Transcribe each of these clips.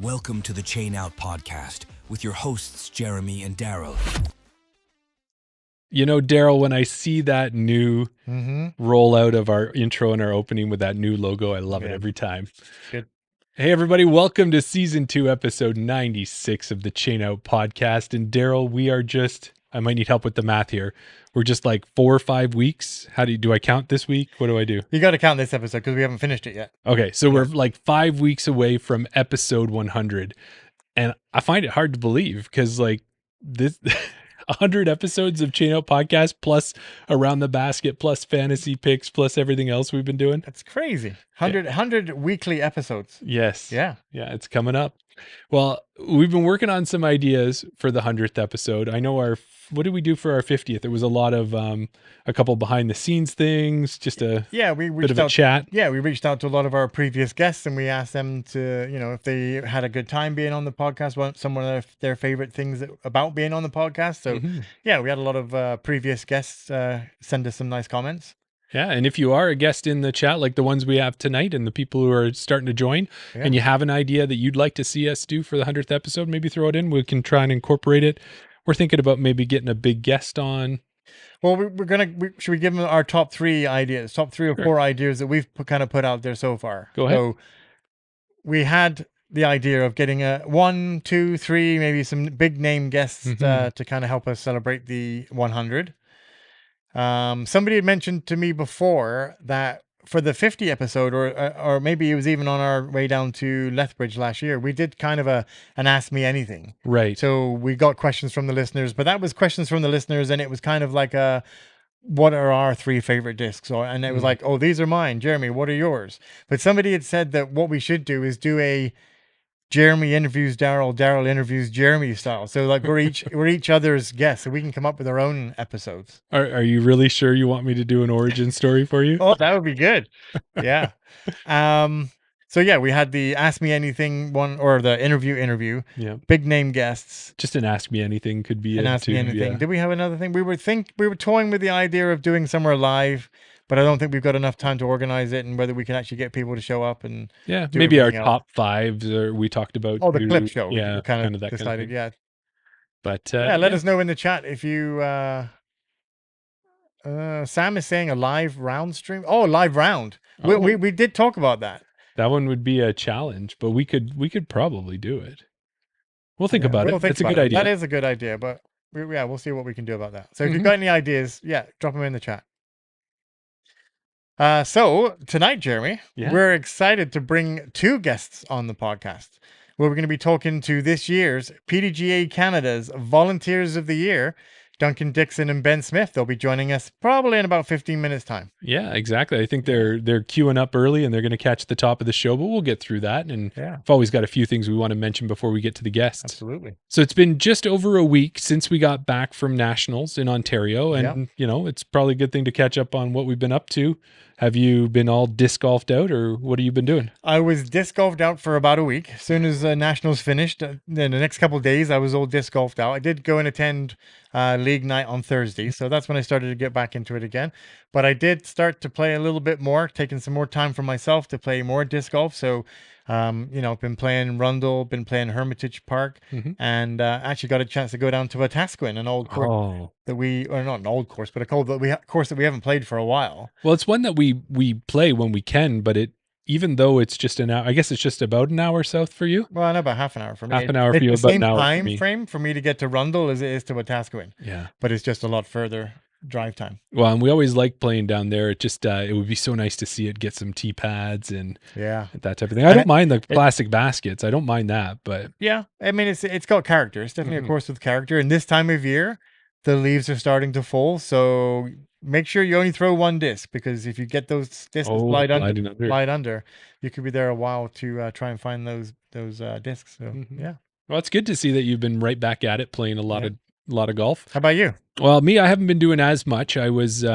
Welcome to the Chain Out Podcast with your hosts, Jeremy and Daryl. You know, Daryl, when I see that new rollout of our intro and our opening with that new logo, I love it every time. Good. Hey, everybody. Welcome to Season 2, Episode 96 of the Chain Out Podcast. And Daryl, we are just, I might need help with the math here. We're just like 4 or 5 weeks. Do I count this week? What do I do? You got to count this episode because we haven't finished it yet. Okay, so we're like 5 weeks away from episode 100. And I find it hard to believe because like this 100 episodes of Chain Out Podcast plus Around the Basket plus fantasy picks plus everything else we've been doing. That's crazy. 100 weekly episodes. Yes. Yeah. Yeah, it's coming up. Well, we've been working on some ideas for the 100th episode. I know what did we do for our 50th? It was a lot of a couple behind the scenes things, just a bit of a chat. Yeah, we reached out to a lot of our previous guests and we asked them to, if they had a good time being on the podcast, what some of their favorite things about being on the podcast. So yeah, we had a lot of previous guests send us some nice comments. Yeah, and if you are a guest in the chat, like the ones we have tonight and the people who are starting to join, and you have an idea that you'd like to see us do for the 100th episode, maybe throw it in. We can try and incorporate it. We're thinking about maybe getting a big guest on. Well, should we give them our top 3 ideas, top 3 or 4 ideas that we've kind of put out there so far? Go ahead. So we had the idea of getting a 1, 2, 3, maybe some big name guests to kind of help us celebrate the 100. Somebody had mentioned to me before that for the 50 episode, or maybe it was even on our way down to Lethbridge last year, we did kind of an Ask Me Anything. Right. So we got questions from the listeners, but that was questions from the listeners, and it was kind of like what are our 3 favorite discs? And it was like, oh, these are mine. Jeremy, what are yours? But somebody had said that what we should do is do a Jeremy interviews Daryl, Daryl interviews Jeremy style. So like we're each other's guests, so we can come up with our own episodes. Are you really sure you want me to do an origin story for you? Oh, that would be good. Yeah. So yeah, we had the Ask Me Anything one, or the interview. Yeah. Big name guests. Just an Ask Me Anything could be an Ask Me Anything. Yeah. Did we have another thing? We were toying with the idea of doing somewhere live, but I don't think we've got enough time to organize it and whether we can actually get people to show up and maybe our top 5s, or we talked about. Oh, the clip show. Yeah, kind of that decided. Kind of But let us know in the chat if you. Sam is saying a live round stream. Oh, live round. Oh. We did talk about that. That one would be a challenge, but we could probably do it. We'll think about it. It's a good idea. That is a good idea, but we'll see what we can do about that. So if you've got any ideas, drop them in the chat. So tonight, Jeremy, we're excited to bring 2 guests on the podcast. We're going to be talking to this year's PDGA Canada's Volunteers of the Year, Duncan Dixon and Ben Smith. They'll be joining us probably in about 15 minutes time. Yeah, exactly. I think they're queuing up early and they're going to catch the top of the show, but we'll get through that. And I've always got a few things we want to mention before we get to the guests. Absolutely. So it's been just over a week since we got back from Nationals in Ontario. And, it's probably a good thing to catch up on what we've been up to. Have you been all disc golfed out, or what have you been doing? I was disc golfed out for about a week. As soon as Nationals finished, then the next couple of days, I was all disc golfed out. I did go and attend league night on Thursday, so that's when I started to get back into it again. But I did start to play a little bit more, taking some more time for myself to play more disc golf. So, been playing Rundle, been playing Hermitage Park, and actually got a chance to go down to Wetaskiwin, an old course that not an old course, but a course that we haven't played for a while. Well, it's one that we play when we can, but even though it's just an hour, I guess it's just about an hour south for you. Well, I know about half an hour for me. Half an hour for you, about an hour for me. It's the same time frame for me to get to Rundle as it is to Wetaskiwin. Yeah, but it's just a lot further drive time. Well, and we always like playing down there. It just it would be so nice to see it get some tee pads and that type of thing. I don't mind the plastic baskets. I don't mind that, but I mean it's got character. It's definitely a course with character. And this time of year, the leaves are starting to fall, so make sure you only throw 1 disc, because if you get those discs slide under, you could be there a while to try and find those discs. So well, it's good to see that you've been right back at it, playing a lot of golf. How about you? Well, me, I haven't been doing as much. I was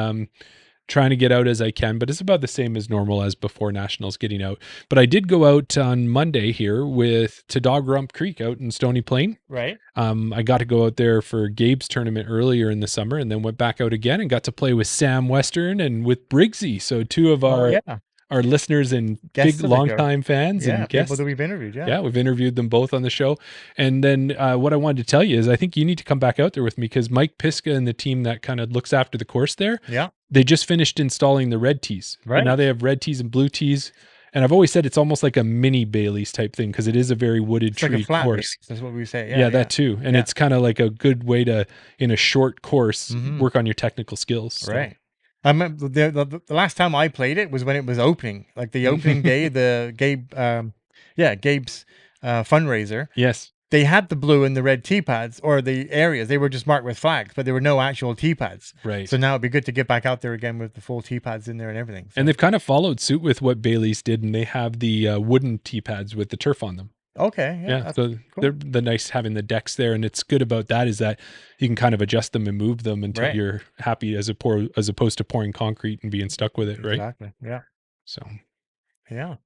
trying to get out as I can, but it's about the same as normal as before Nationals getting out. But I did go out on Monday here to Dog Rump Creek out in Stony Plain. Right. I got to go out there for Gabe's tournament earlier in the summer, and then went back out again and got to play with Sam Western and with Briggsy. So 2 of our our listeners and Guests big of the show. longtime fans Yeah, and people guests. that we've interviewed. Yeah. Yeah, we've interviewed them both on the show. And then what I wanted to tell you is I think you need to come back out there with me because Mike Piska and the team that kind of looks after the course there, Yeah. they just finished installing the red tees. Right. And now they have red tees and blue tees. And I've always said it's almost like a mini Bailey's type thing because it is a very wooded It's like tree a flat course. base. That's what we say. Yeah, that too. And Yeah. it's kind of like a good way to, in a short course, Mhm. work on your technical skills. So. Right. I remember the last time I played it was when it was opening, like the opening day, the Gabe's fundraiser. Yes. They had the blue and the red tee pads, or the areas. They were just marked with flags, but there were no actual tee pads. Right. So now it'd be good to get back out there again with the full tee pads in there and everything. So. And they've kind of followed suit with what Bailey's did, and they have the wooden tee pads with the turf on them. Okay. Yeah, so cool. they're the nice having the decks there, and it's good about that is that you can kind of adjust them and move them until Right. you're happy as opposed to pouring concrete and being stuck with it, right? Exactly. Yeah. So Yeah.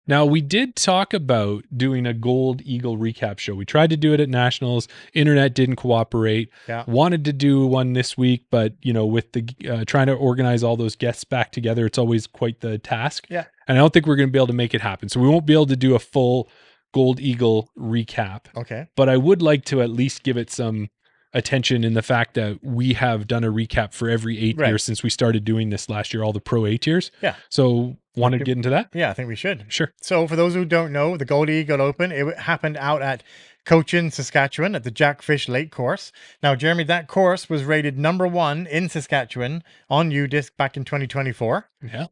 now we did talk about doing a Gold Eagle recap show. We tried to do it at Nationals. Internet didn't cooperate. Yeah. Wanted to do one this week, but with the trying to organize all those guests back together, it's always quite the task. Yeah. And I don't think we're going to be able to make it happen. So we won't be able to do a full Gold Eagle recap. Okay. But I would like to at least give it some attention in the fact that we have done a recap for every 8 Right. years since we started doing this last year, all the pro 8 years. Yeah. So want to get into that? Yeah, I think we should. Sure. So for those who don't know, the Gold Eagle Open, it happened out at Cochin, Saskatchewan at the Jackfish Lake course. Now, Jeremy, that course was rated #1 in Saskatchewan on UDisc back in 2024. Yeah.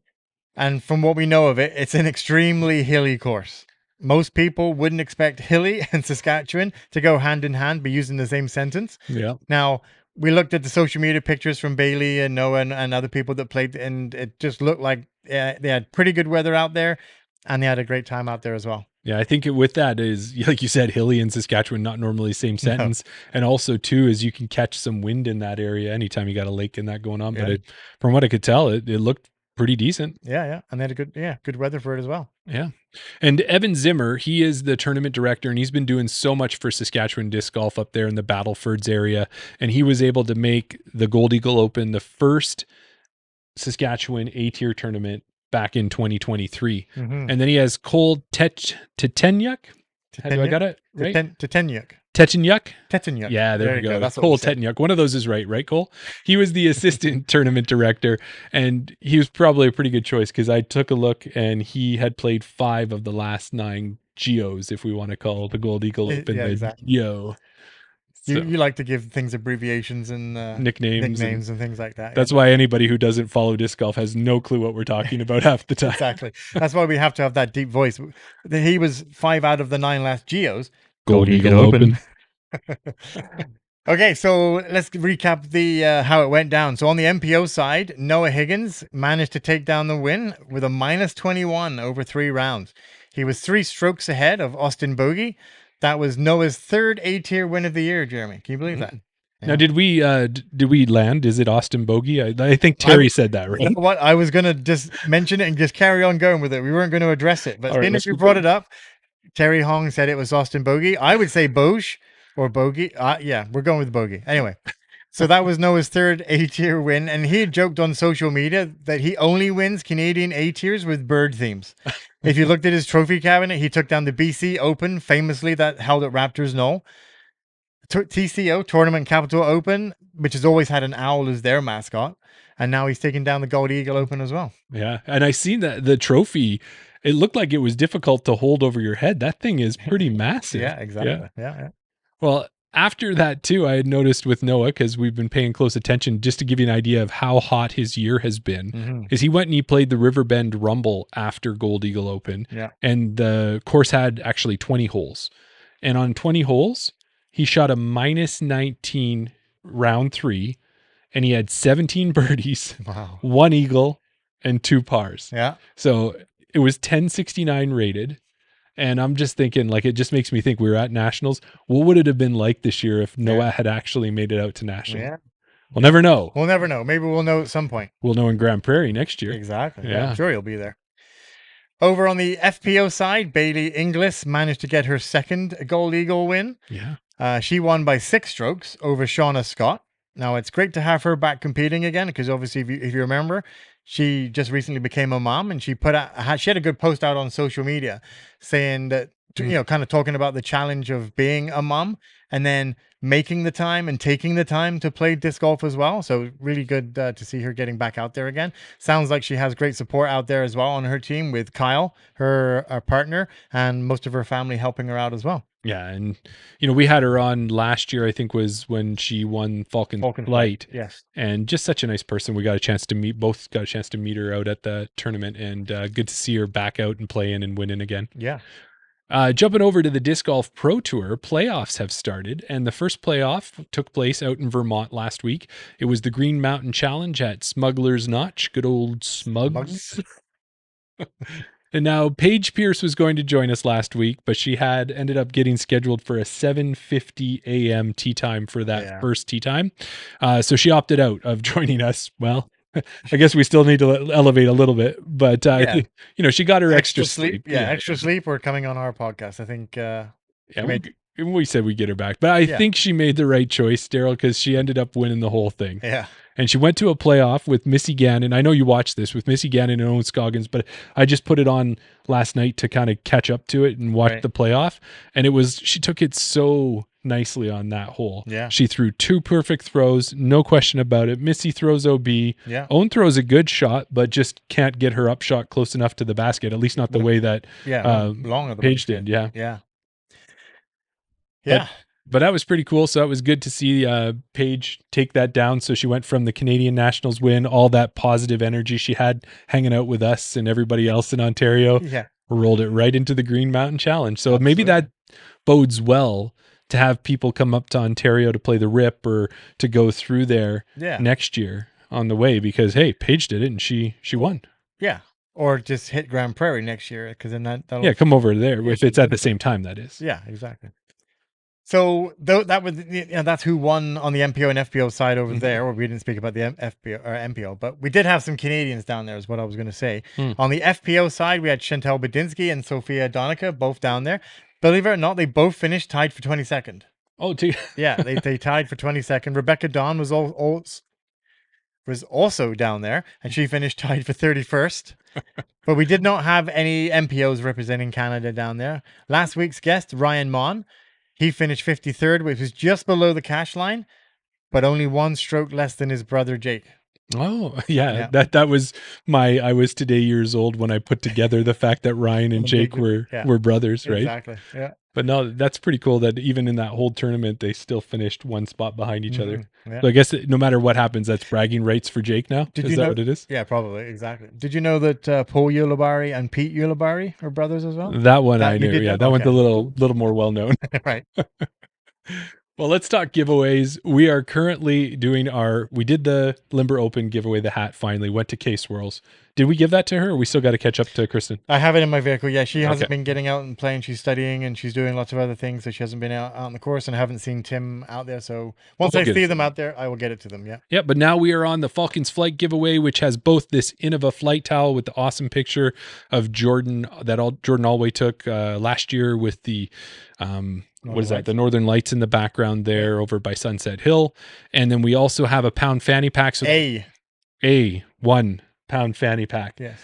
And from what we know of it, it's an extremely hilly course. Most people wouldn't expect hilly and Saskatchewan to go hand in hand, be using the same sentence. Yeah. Now, we looked at the social media pictures from Bailey and Noah and other people that played, and it just looked like they had pretty good weather out there, and they had a great time out there as well. Yeah, I think with that is, like you said, hilly and Saskatchewan, not normally the same sentence. No. And also, too, is you can catch some wind in that area anytime you got a lake and that going on. Yeah. But from what I could tell, it looked pretty decent. Yeah. And they had good weather for it as well. Yeah. And Evan Zimmer, he is the tournament director, and he's been doing so much for Saskatchewan disc golf up there in the Battlefords area. And he was able to make the Gold Eagle Open the first Saskatchewan A-tier tournament back in 2023. Mm-hmm. And then he has Cole Tetenyuk. Do I got it right? Tetenyuk. Tetenyuk. Yeah, there we go. That's Cole Tetenyuk. One of those is right, Cole? He was the assistant tournament director, and he was probably a pretty good choice because I took a look, and he had played 5 of the last 9 Geos, if we want to call the Gold Eagle Open exactly. Geo. So, you like to give things abbreviations and nicknames and things like that. That's why anybody who doesn't follow disc golf has no clue what we're talking about half the time. Exactly. That's why we have to have that deep voice. He was 5 out of the 9 last Geos. Gold Eagle Open. Okay, so let's recap the how it went down. So on the MPO side, Noah Higgins managed to take down the win with a -21 over 3 rounds. He was 3 strokes ahead of Austin Bogey. That was Noah's 3rd A-tier win of the year, Jeremy. Can you believe that? Now, did we land? Is it Austin Bogey? I think Terry said that, right? You know what? I was going to just mention it and just carry on going with it. We weren't going to address it. But as soon as we brought it up, Terry Hong said it was Austin Bogey. I would say Boge or Bogey. Yeah, we're going with Bogey. Anyway, so that was Noah's 3rd A-tier win. And he had joked on social media that he only wins Canadian A-tiers with bird themes. If you looked at his trophy cabinet, he took down the BC Open, famously that held at Raptors Knoll. TCO, Tournament Capital Open, which has always had an owl as their mascot. And now he's taking down the Gold Eagle Open as well. Yeah. And I seen that the trophy, it looked like it was difficult to hold over your head. That thing is pretty massive. Yeah, exactly. Yeah. Well, after that too, I had noticed with Noah, because we've been paying close attention, just to give you an idea of how hot his year has been, is he went and he played the Riverbend Rumble after Gold Eagle Open. Yeah. And the course had actually 20 holes. And on 20 holes, he shot a -19 round 3, and he had 17 birdies, wow, 1 eagle, and 2 pars. Yeah. So it was 1069 rated. And I'm just thinking, like, it just makes me think we were at Nationals. What would it have been like this year if Noah had actually made it out to Nationals? Yeah. We'll never know. We'll never know. Maybe we'll know at some point. We'll know in Grand Prairie next year. Exactly. Yeah. I'm sure he'll be there. Over on the FPO side, Bailey Inglis managed to get her 2nd Gold Eagle win. Yeah. She won by 6 strokes over Shauna Scott. Now, it's great to have her back competing again, because obviously, if you remember, she just recently became a mom, and she she had a good post out on social media saying that, kind of talking about the challenge of being a mom and then making the time and taking the time to play disc golf as well. So really good to see her getting back out there again. Sounds like she has great support out there as well on her team, with Kyle, her partner, and most of her family helping her out as well. Yeah, and we had her on last year, I think was when she won Falcon Flight. Yes. And just such a nice person. We got a chance to meet her out at the tournament, and good to see her back out and playing and winning again. Yeah. Jumping over to the Disc Golf Pro Tour, playoffs have started, and the first playoff took place out in Vermont last week. It was the Green Mountain Challenge at Smuggler's Notch, good old Smugs. And now Paige Pierce was going to join us last week, but she had ended up getting scheduled for a 7:50 a.m. tee time for that first tee time. So she opted out of joining us. Well, I guess we still need to elevate a little bit, but she got her extra sleep. Extra sleep. Or coming on our podcast, I think. We said we'd get her back, but I think she made the right choice, Daryl, because she ended up winning the whole thing. Yeah. And she went to a playoff with Missy Gannon. I know you watched this with Missy Gannon and Owen Scoggins, but I just put it on last night to kind of catch up to it and watch the playoff. And she took it so nicely on that hole. Yeah. She threw 2 perfect throws, no question about it. Missy throws OB. Yeah. Owen throws a good shot, but just can't get her up shot close enough to the basket, at least not the way that Paige did. Yeah. Yeah. Yeah. But that was pretty cool. So that was good to see Paige take that down. So she went from the Canadian Nationals win, all that positive energy she had hanging out with us and everybody else in Ontario, rolled it right into the Green Mountain Challenge. So maybe that bodes well to have people come up to Ontario to play the RIP or to go through there next year on the way, because, hey, Paige did it and she won. Yeah. Or just hit Grand Prairie next year, because then that'll come over there if it's at the same time, that is. Yeah, exactly. So that's who won on the MPO and FPO side over there. Or we didn't speak about the FPO or MPO, but we did have some Canadians down there, is what I was going to say. On the FPO side, we had Chantal Badinsky and Sophia Donica both down there. Believe it or not, they both finished tied for 22nd. Oh, yeah, they tied for 22nd. Rebecca Dawn was also down there, and she finished tied for 31st. But we did not have any MPOs representing Canada down there. Last week's guest, Ryan Mon, he finished 53rd, which was just below the cash line, but only 1 stroke less than his brother Jake. Oh, yeah. That was I was today years old when I put together the fact that Ryan and Jake were brothers, right? Exactly. Yeah. But no, that's pretty cool that even in that whole tournament, they still finished 1 spot behind each other. Yeah. So I guess no matter what happens, that's bragging rights for Jake now. Is that what it is? Yeah, probably. Exactly. Did you know that Paul Ulibarri and Pete Ulibarri are brothers as well? That one I knew. Yeah, that one's a little more well known. Right. Well, let's talk giveaways. We are currently doing we did the Limber Open giveaway, the hat finally went to Case Swirls. Did we give that to her, or we still got to catch up to Kristen? I have it in my vehicle. Yeah, she hasn't been getting out and playing. She's studying and she's doing lots of other things, so she hasn't been out on the course, and I haven't seen Tim out there. So once I see them out there, I will get it to them. Yeah. Yeah, but now we are on the Falcons Flight giveaway, which has both this Innova flight towel with the awesome picture of Jordan that Jordan Alway took last year with the the Northern Lights in the background there over by Sunset Hill. And then we also have a pound fanny pack. So a 1 pound fanny pack. Yes.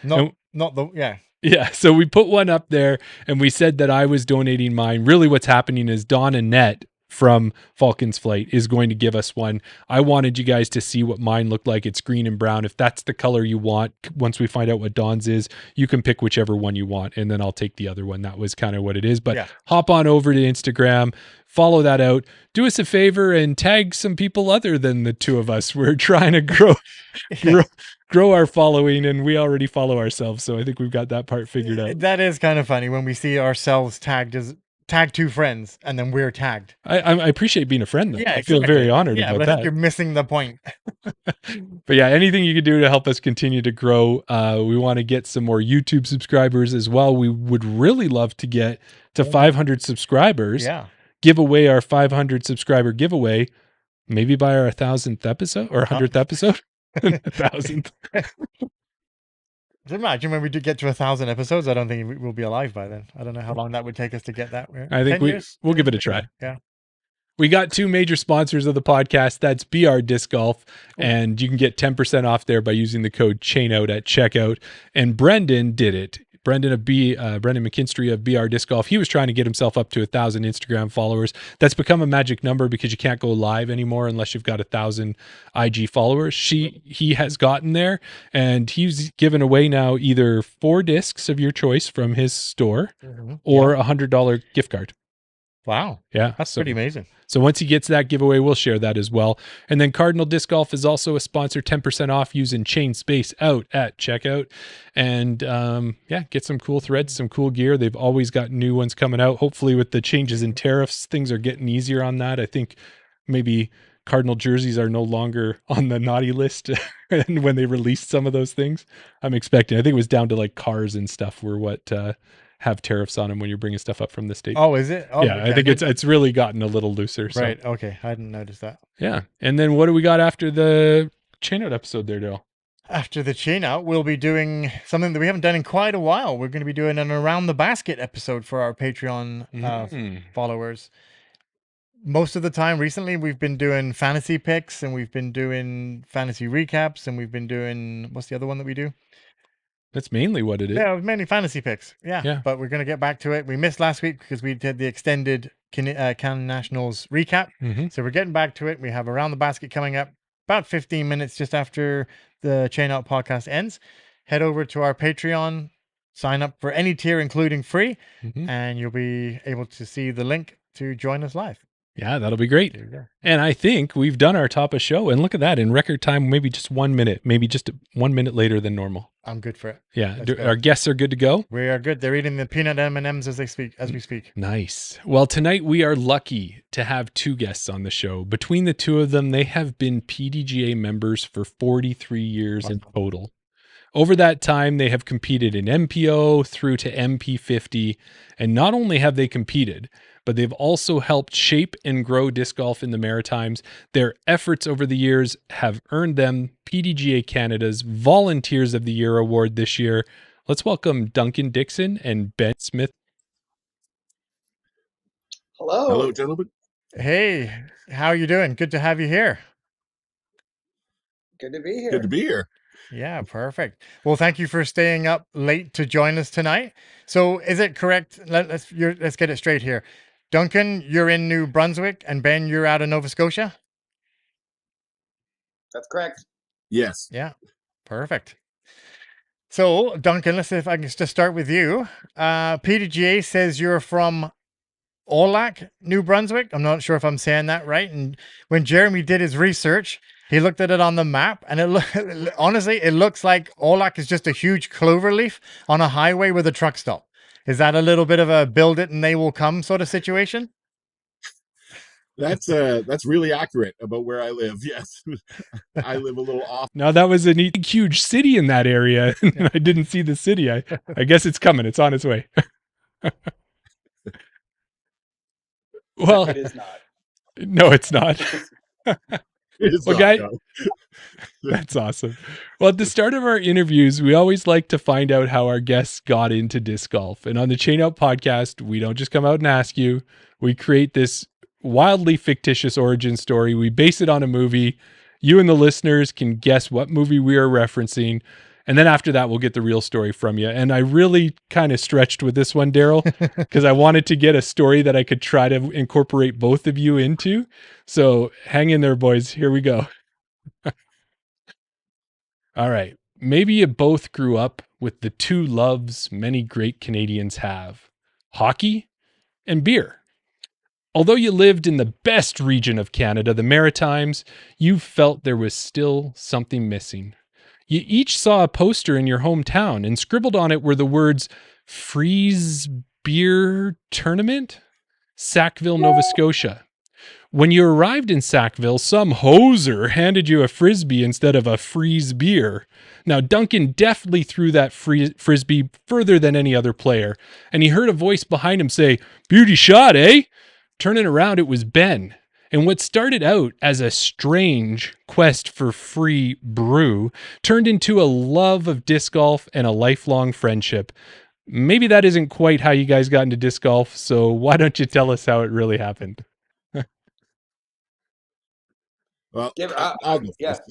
Yeah. So we put one up there and we said that I was donating mine. Really what's happening is Dawn Annette from Falcons Flight is going to give us one. I wanted you guys to see what mine looked like. It's green and brown. If that's the color you want, once we find out what Dawn's is, you can pick whichever one you want, and then I'll take the other one. That was kind of what it is. But hop on over to Instagram, follow that out. Do us a favor and tag some people other than the 2 of us. We're trying to grow our following, and we already follow ourselves. So I think we've got that part figured out. That is kind of funny when we see ourselves tagged as tag 2 friends, and then we're tagged. I appreciate being a friend, though. Yeah, I feel very honored about but that. I think you're missing the point. But yeah, anything you can do to help us continue to grow. We want to get some more YouTube subscribers as well. We would really love to get to 500 subscribers. Yeah. Give away our 500 subscriber giveaway, maybe by our 1,000th episode or 100th episode. 1,000th. Imagine when we do get to 1,000 episodes. I don't think we'll be alive by then. I don't know how long that would take us to get that. I think we'll give it a try. Yeah. We got two major sponsors of the podcast. That's BR Disc Golf, and you can get 10% off there by using the code CHAINOUT at checkout. And Brendan did it. Brendan McKinstry of BR Disc Golf. He was trying to get himself up to 1,000 Instagram followers. That's become a magic number because you can't go live anymore unless you've got 1,000 IG followers. He has gotten there, and he's given away now either 4 discs of your choice from his store or a $100 gift card. Wow. Yeah. That's pretty amazing. So once he gets that giveaway, we'll share that as well. And then Cardinal Disc Golf is also a sponsor, 10% off using Chain Space Out at checkout. And get some cool threads, some cool gear. They've always got new ones coming out. Hopefully with the changes in tariffs, things are getting easier on that. I think maybe Cardinal jerseys are no longer on the naughty list when they released some of those things. I'm expecting, I think it was down to like cars and stuff were what have tariffs on them when you're bringing stuff up from the States. Oh, is it? Oh, yeah, okay. I think it's really gotten a little looser. So. Right. Okay. I didn't notice that. Yeah. And then what do we got after the Chain Out episode there, Dale? After the Chain Out, we'll be doing something that we haven't done in quite a while. We're going to be doing an Around the Basket episode for our Patreon followers. Most of the time recently, we've been doing fantasy picks and we've been doing fantasy recaps and we've been doing, what's the other one that we do? That's mainly what it is. Yeah, mainly fantasy picks. Yeah. But we're going to get back to it. We missed last week because we did the extended Can Nationals recap. So we're getting back to it. We have Around the Basket coming up about 15 minutes just after the Chain Out podcast ends. Head over to our Patreon, sign up for any tier, including free, and you'll be able to see the link to join us live. Yeah, that'll be great. And I think we've done our top of show. And look at that, in record time, maybe just 1 minute, maybe just 1 minute later than normal. I'm good for it. Yeah, our guests are good to go. We are good. They're eating the peanut M&Ms as we speak. Nice. Well, tonight we are lucky to have 2 guests on the show. Between the 2 of them, they have been PDGA members for 43 years in total. Over that time, they have competed in MPO through to MP50. And not only have they competed, but they've also helped shape and grow disc golf in the Maritimes. Their efforts over the years have earned them PDGA Canada's Volunteers of the Year award this year. Let's welcome Duncan Dixon and Ben Smith. Hello. Hello, gentlemen. Hey, how are you doing? Good to have you here. Good to be here. Good to be here. Yeah, perfect. Well, thank you for staying up late to join us tonight. So is it correct? Let's get it straight here. Duncan, you're in New Brunswick, and Ben, you're out of Nova Scotia? That's correct. Yes. Yeah, perfect. So, Duncan, let's see if I can just start with you. PDGA says you're from Olac, New Brunswick. I'm not sure if I'm saying that right. And when Jeremy did his research, he looked at it on the map, and honestly, it looks like Olac is just a huge clover leaf on a highway with a truck stop. Is that a little bit of a build it and they will come sort of situation? That's really accurate about where I live. Yes. I live a little off. No, that was a neat, huge city in that area. Yeah. I didn't see the city. I guess it's coming. It's on its way. Well, it is not. No, it's not. Well, guys, that's awesome. Well, at the start of our interviews, we always like to find out how our guests got into disc golf. And on the Chain Out podcast, we don't just come out and ask you. We create this wildly fictitious origin story. We base it on a movie. You and the listeners can guess what movie we are referencing. And then after that, we'll get the real story from you. And I really kind of stretched with this one, Daryl, because I wanted to get a story that I could try to incorporate both of you into. So hang in there, boys. Here we go. All right. Maybe you both grew up with the 2 loves many great Canadians have: hockey and beer. Although you lived in the best region of Canada, the Maritimes, you felt there was still something missing. You each saw a poster in your hometown, and scribbled on it were the words Freeze Beer Tournament, Sackville, Nova Scotia. When you arrived in Sackville, some hoser handed you a frisbee instead of a freeze beer. Now, Duncan deftly threw that frisbee further than any other player, and he heard a voice behind him say, "Beauty shot, eh?" Turning around, it was Ben. And what started out as a strange quest for free brew turned into a love of disc golf and a lifelong friendship. Maybe that isn't quite how you guys got into disc golf, so why don't you tell us how it really happened? Well, Give I'll go yeah. first.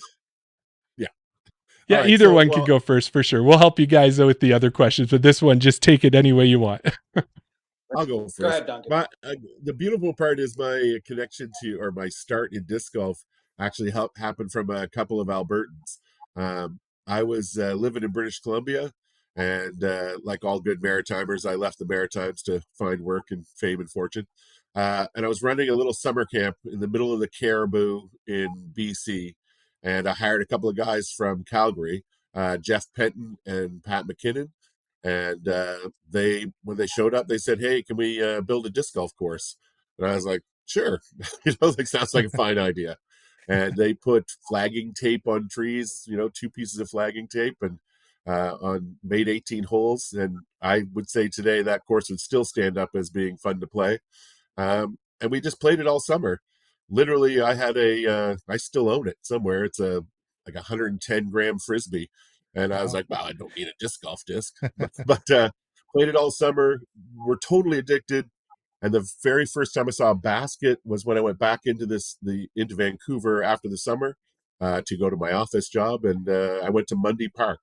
Yeah. All Yeah, right. either So, one could well, go first for sure. We'll help you guys out with the other questions, but this one, just take it any way you want. I'll go Go first. ahead, Duncan. The beautiful part is my connection to, or my start in disc golf actually happened from a couple of Albertans. I was living in British Columbia, and like all good Maritimers, I left the Maritimes to find work and fame and fortune. And I was running a little summer camp in the middle of the Caribou in BC, and I hired a couple of guys from Calgary, Jeff Penton and Pat McKinnon, and they when they showed up, they said, "Hey, can we build a disc golf course?" And I was like, "Sure." Like, sounds like a fine idea. And they put flagging tape on trees, 2 pieces of flagging tape, and on made 18 holes. And I would say today that course would still stand up as being fun to play. And we just played it all summer. Literally, I still own it somewhere. It's a like 110-gram frisbee, and I was Wow. like, "Wow, I don't need a disc golf disc," but played it all summer. We're totally addicted. And the very first time I saw a basket was when I went back into Vancouver after the summer to go to my office job, and I went to Mundy Park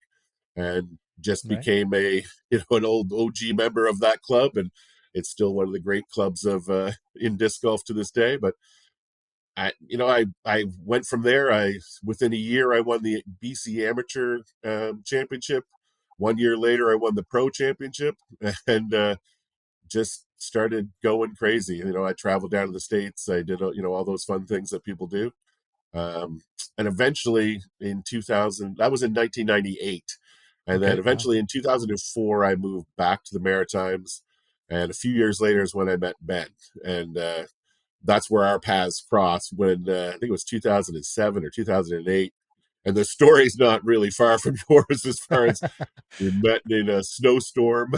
and just Right. became an old OG member of that club, and it's still one of the great clubs of in disc golf to this day. But I went from there. Within a year I won the BC Amateur Championship. 1 year later I won the Pro Championship, and just started going crazy. I traveled down to the States. I did all those fun things that people do. And eventually in 2000, that was in 1998. And then Okay. Wow. eventually in 2004, I moved back to the Maritimes. And a few years later is when I met Ben. And that's where our paths crossed when I think it was 2007 or 2008. And the story's not really far from yours as far as we met in a snowstorm.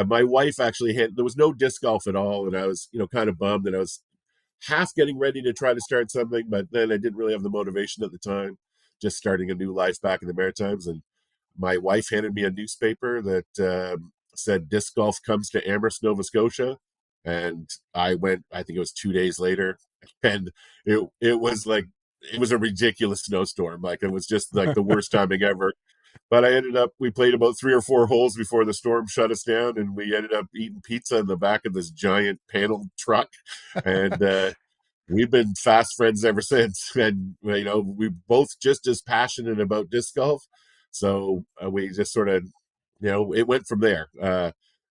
My wife actually there was no disc golf at all. And I was, kind of bummed, and I was half getting ready to try to start something, but then I didn't really have the motivation at the time, just starting a new life back in the Maritimes. And my wife handed me a newspaper that said disc golf comes to Amherst, Nova Scotia. And I went, I think it was 2 days later, and it was like, it was a ridiculous snowstorm. Like, it was just like the worst timing ever. But we played about 3 or 4 holes before the storm shut us down, and we ended up eating pizza in the back of this giant paneled truck. And we've been fast friends ever since. And, we both just as passionate about disc golf. So we just sort of, it went from there, Right.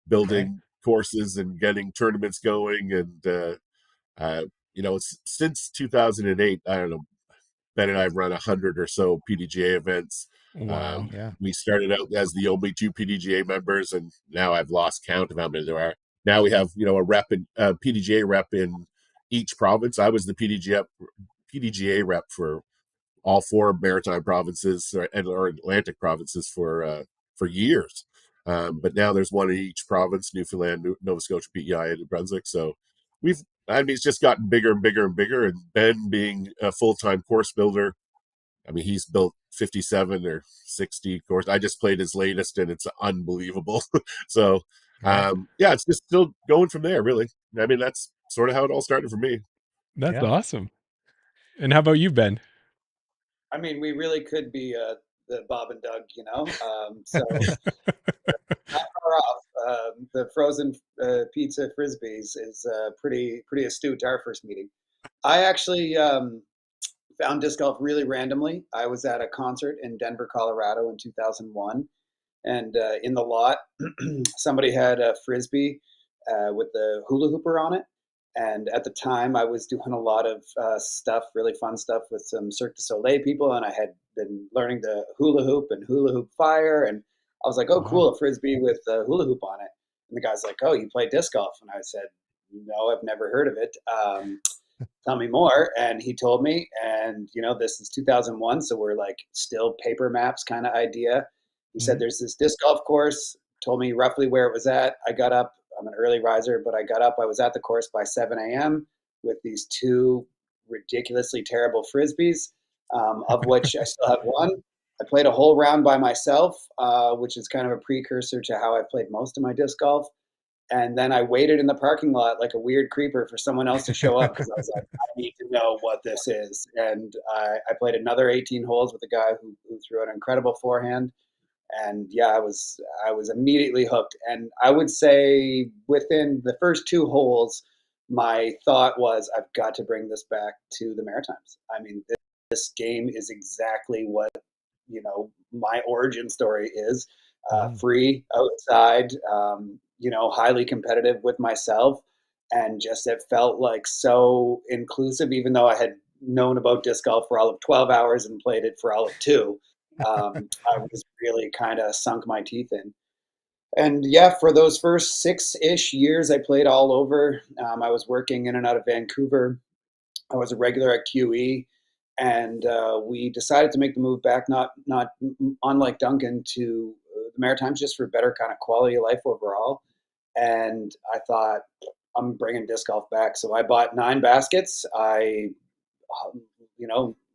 building courses and getting tournaments going. And, since 2008, I don't know, Ben and I have run 100 or so PDGA events. Wow. Yeah. We started out as the only 2 PDGA members, and now I've lost count of how many there are. Now we have, a PDGA rep in each province. I was the PDGA rep for all 4 maritime provinces or Atlantic provinces for years. But now there's one in each province: Newfoundland, Nova Scotia, PEI, and New Brunswick. So it's just gotten bigger and bigger and bigger. And Ben, being a full-time course builder, he's built 57 or 60 course. I just played his latest, and it's unbelievable. So, Right. yeah, it's just still going from there, really. That's sort of how it all started for me. That's Yeah. awesome. And how about you, Ben? I mean, we really could be the Bob and Doug, so not far off. The frozen pizza frisbees is pretty astute to our first meeting. I actually found disc golf really randomly. I was at a concert in Denver, Colorado in 2001, and in the lot, somebody had a frisbee with the hula hooper on it. And at the time, I was doing a lot of stuff, really fun stuff with some Cirque du Soleil people, and I had been learning the hula hoop and hula hoop fire. And I was like, "Oh, Wow. cool, a frisbee with a hula hoop on it." And the guy's like, "Oh, you play disc golf?" And I said, "No, I've never heard of it. Tell me more." And he told me, and this is 2001, so we're like still paper maps kind of idea. He said Mhm. there's this disc golf course, told me roughly where it was at. I got up, I'm an early riser, but I got up, I was at the course by 7 a.m. with these 2 ridiculously terrible frisbees, of which I still have one. I played a whole round by myself, which is kind of a precursor to how I played most of my disc golf. And then I waited in the parking lot like a weird creeper for someone else to show up because I was like, I need to know what this is. And I played another 18 holes with a guy who threw an incredible forehand. And yeah, I was immediately hooked. And I would say within the first 2 holes, my thought was, I've got to bring this back to the Maritimes. I mean, this game is exactly what my origin story is. Free outside, highly competitive with myself, and just it felt like so inclusive. Even though I had known about disc golf for all of 12 hours and played it for all of 2, I was really kind of sunk my teeth in. And yeah, for those first 6-ish years, I played all over. I was working in and out of Vancouver. I was a regular at QE, and we decided to make the move back, not unlike Duncan, to the Maritimes, just for better kind of quality of life overall. And I thought, I'm bringing disc golf back. So I bought 9 baskets. I,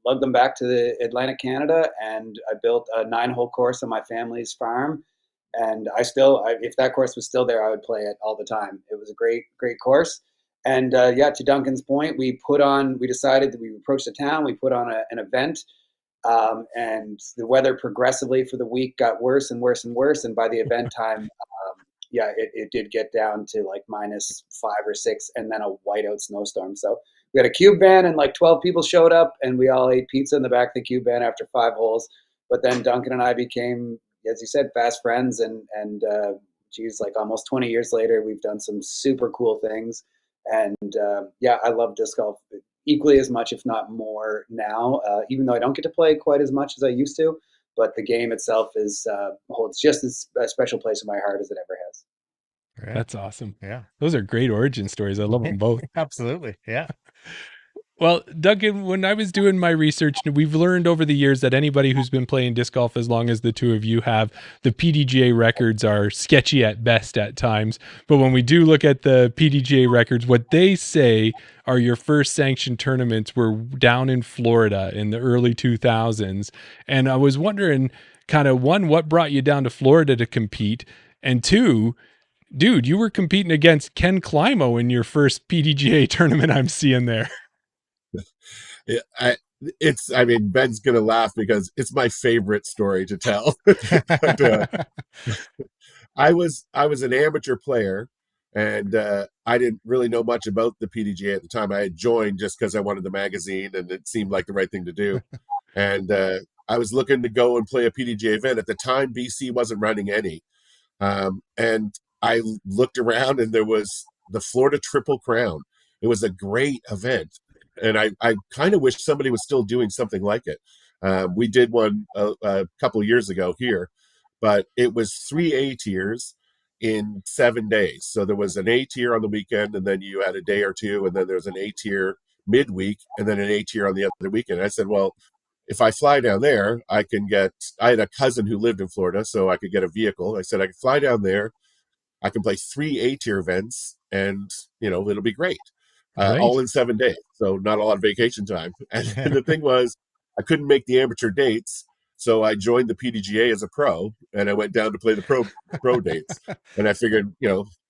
lugged them back to the Atlantic Canada, and I built a 9-hole course on my family's farm. And if that course was still there, I would play it all the time. It was a great course. And to Duncan's point, we decided that we approached the town, we put on an event, and the weather progressively for the week got worse and worse and worse. And by the event time, it did get down to like -5 or 6, and then a whiteout snowstorm. So we had a cube van, and like 12 people showed up, and we all ate pizza in the back of the cube van after 5 holes. But then Duncan and I became, as you said, fast friends, and like almost 20 years later, we've done some super cool things. And I love disc golf equally as much, if not more now, even though I don't get to play quite as much as I used to. But the game itself holds just as a special place in my heart as it ever has. Yeah. That's awesome. Yeah. Those are great origin stories. I love them both. Absolutely. Yeah. Well, Duncan, when I was doing my research, we've learned over the years that anybody who's been playing disc golf as long as the two of you have, the PDGA records are sketchy at best at times. But when we do look at the PDGA records, what they say are your first sanctioned tournaments were down in Florida in the early 2000s. And I was wondering, kind of, one, what brought you down to Florida to compete? And 2, dude, you were competing against Ken Climo in your first PDGA tournament I'm seeing there. Yeah, Ben's gonna laugh because it's my favorite story to tell. But, I was an amateur player, and I didn't really know much about the PDGA at the time. I had joined just because I wanted the magazine, and it seemed like the right thing to do. And I was looking to go and play a PDGA event. At the time, BC wasn't running any, and I looked around, and there was the Florida Triple Crown. It was a great event. And I kind of wish somebody was still doing something like it. We did one a couple of years ago here, but it was 3 A tiers in 7 days. So there was an A tier on the weekend, and then you had a day or two, and then there's an A tier midweek, and then an A tier on the other weekend. I said, well, if I fly down there, I had a cousin who lived in Florida, so I could get a vehicle. I said, I could fly down there, I can play 3 A tier events, and it'll be great. All in 7 days, so not a lot of vacation time. And the thing was, I couldn't make the amateur dates, so I joined the PDGA as a pro, and I went down to play the pro dates. And I figured,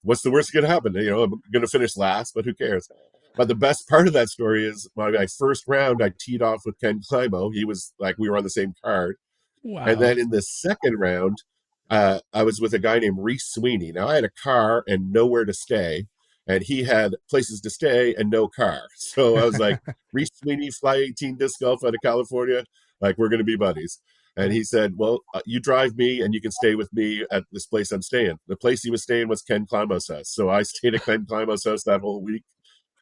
what's the worst that could happen? I'm going to finish last, but who cares? But the best part of that story is my first round, I teed off with Ken Climo. He was like, we were on the same card. Wow. And then in the second round, I was with a guy named Reese Sweeney. Now, I had a car and nowhere to stay, and he had places to stay and no car. So I was like, Reese Sweeney, Fly 18 Disc Golf out of California, like, we're going to be buddies. And he said, well, you drive me and you can stay with me at this place I'm staying. The place he was staying was Ken Climo's house. So I stayed at Ken Climo's house that whole week.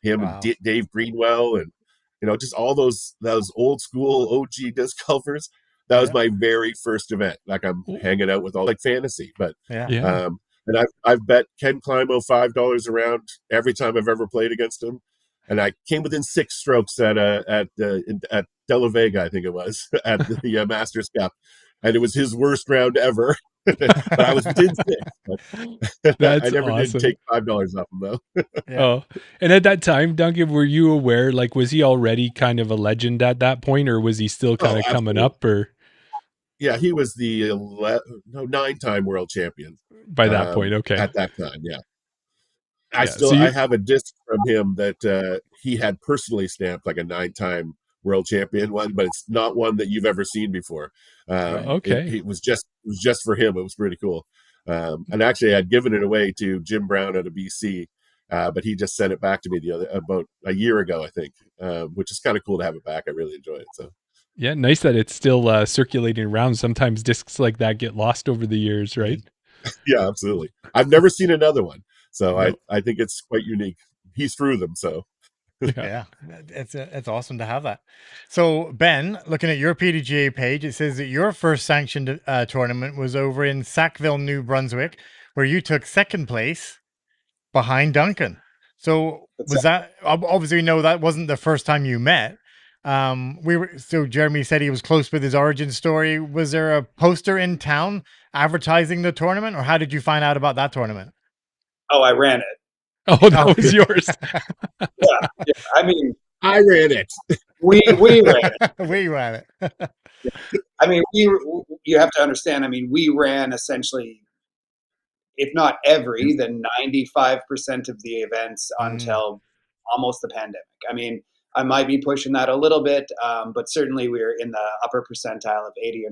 Him and Dave Greenwell, and just all those old school OG disc golfers. That was my very first event. Like, I'm hanging out with all, like, fantasy, but and I've bet Ken Climo $5 around every time I've ever played against him, and I came within 6 strokes at De La Vega, I think it was, at the Masters Cup, and it was his worst round ever. But I was within 6. That's I never awesome. did take $5 off him though. Oh, and at that time, Duncan, were you aware? Like, was he already kind of a legend at that point, or was he still kind of coming up? Or yeah, he was the 9-time world champion by that point. Okay, at that time, yeah. I have a disc from him that he had personally stamped, like a 9-time world champion one, but it's not one that you've ever seen before. Okay. It was just for him. It was pretty cool. And actually, I'd given it away to Jim Brown out of BC, but he just sent it back to me about a year ago, I think, which is kind of cool to have it back. I really enjoy it. So Yeah, nice that it's still circulating around. Sometimes discs like that get lost over the years, right? yeah, absolutely. I've never seen another one, so Nope. I think it's quite unique. He's through them, so. Yeah, it's awesome to have that. So Ben, looking at your PDGA page, it says that your first sanctioned tournament was over in Sackville, New Brunswick, where you took second place behind Duncan. So was that obviously we know that wasn't the first time you met. So Jeremy said he was close with his origin story. Was there a poster in town advertising the tournament, or how did you find out about that tournament? Oh, I ran it. Oh, that was yours. Yeah. I mean, I ran it. we ran it. We ran it. I mean, you have to understand. I mean, we ran essentially, if not every, then 95% of the events until almost the pandemic. I mean, I might be pushing that a little bit, but certainly we were in the upper percentile of 80 or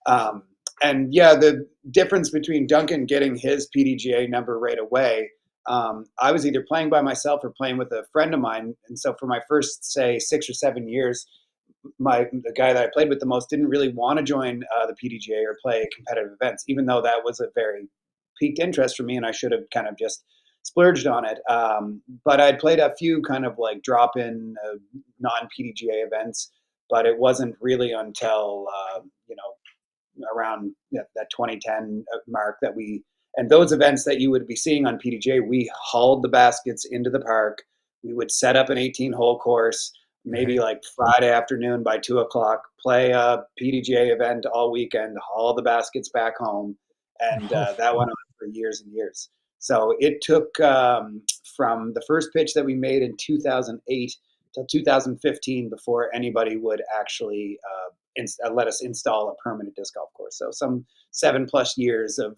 90%. And yeah, the difference between Duncan getting his PDGA number right away, I was either playing by myself or playing with a friend of mine. And so for my first, say, 6 or 7 years, the guy that I played with the most didn't really want to join the PDGA or play competitive events, even though that was a very piqued interest for me, and I should have kind of just splurged on it. But I'd played a few kind of like drop-in non-PDGA events, but it wasn't really until around that 2010 mark that and those events that you would be seeing on PDGA, we hauled the baskets into the park. We would set up an 18-hole course, maybe like Friday afternoon by 2:00, play a PDGA event all weekend, haul the baskets back home. And that went on for years and years. So it took from the first pitch that we made in 2008 till 2015 before anybody would actually let us install a permanent disc golf course. So some 7+ years of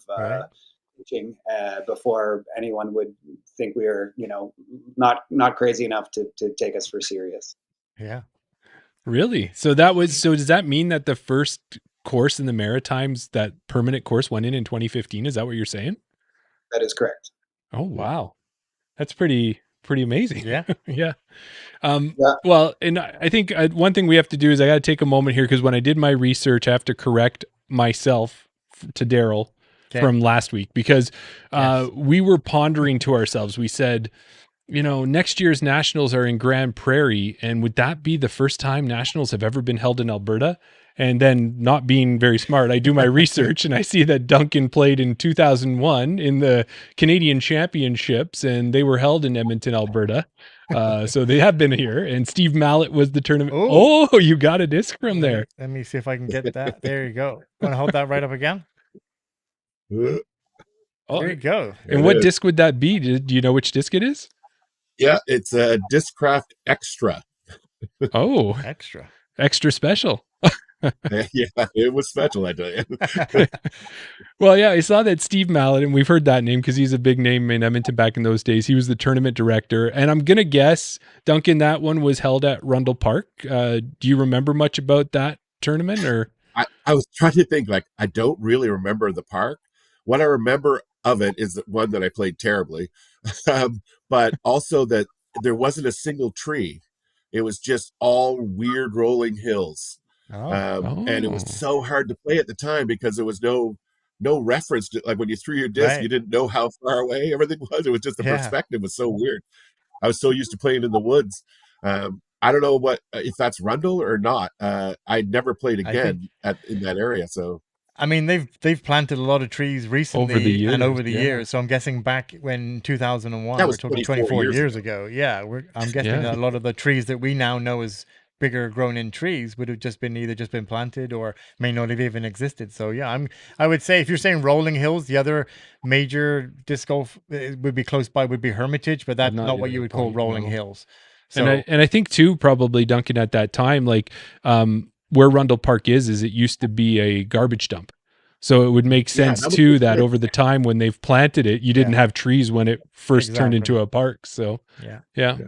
pitching before anyone would think we were, not crazy enough to take us for serious. Yeah. Really? So does that mean that the first course in the Maritimes, that permanent course, went in 2015? Is that what you're saying? That is correct. Oh, wow. That's pretty amazing. Yeah. Yeah. Well, and I think one thing we have to do is I got to take a moment here, because when I did my research, I have to correct myself to Daryl from last week, because we were pondering to ourselves. We said, next year's nationals are in Grand Prairie, and would that be the first time nationals have ever been held in Alberta? And then, not being very smart, I do my research and I see that Duncan played in 2001 in the Canadian Championships, and they were held in Edmonton, Alberta. So they have been here. And Steve Mallett was the tournament. Ooh. Oh, you got a disc from there. Let me see if I can get that. There you go. Want to hold that right up again? Oh, there you go. And what disc would that be? Do you know which disc it is? Yeah, it's a Discraft Extra. Oh, extra special. Yeah, it was special, I tell you. Well, yeah, I saw that Steve Mallett, and we've heard that name because he's a big name in Edmonton back in those days. He was the tournament director, and I'm gonna guess, Duncan, that one was held at Rundle Park. Do you remember much about that tournament? Or I was trying to think, like, I don't really remember the park. What I remember of it is the one that I played terribly, but also that there wasn't a single tree. It was just all weird rolling hills. And it was so hard to play at the time because there was no reference to, like, when you threw your disc, you didn't know how far away everything was. It was just the perspective was so weird. I was so used to playing in the woods. I don't know if that's Rundle or not. I'd never played again in that area. So I mean, they've planted a lot of trees recently over the years. So I'm guessing back when 2001, we're talking 24 years ago. Yeah, I'm guessing that a lot of the trees that we now know as bigger grown in trees would have either just been planted or may not have even existed. So yeah, I would say if you're saying rolling hills, the other major disc golf would be close by would be Hermitage, but that's not what you would call rolling hills. So, and I think too, probably, Duncan, at that time, like where Rundle Park is it used to be a garbage dump. So it would make sense that was too just that it. over the time when they've planted it, you didn't Yeah. have trees when it first turned Exactly. into a park. So Yeah. yeah.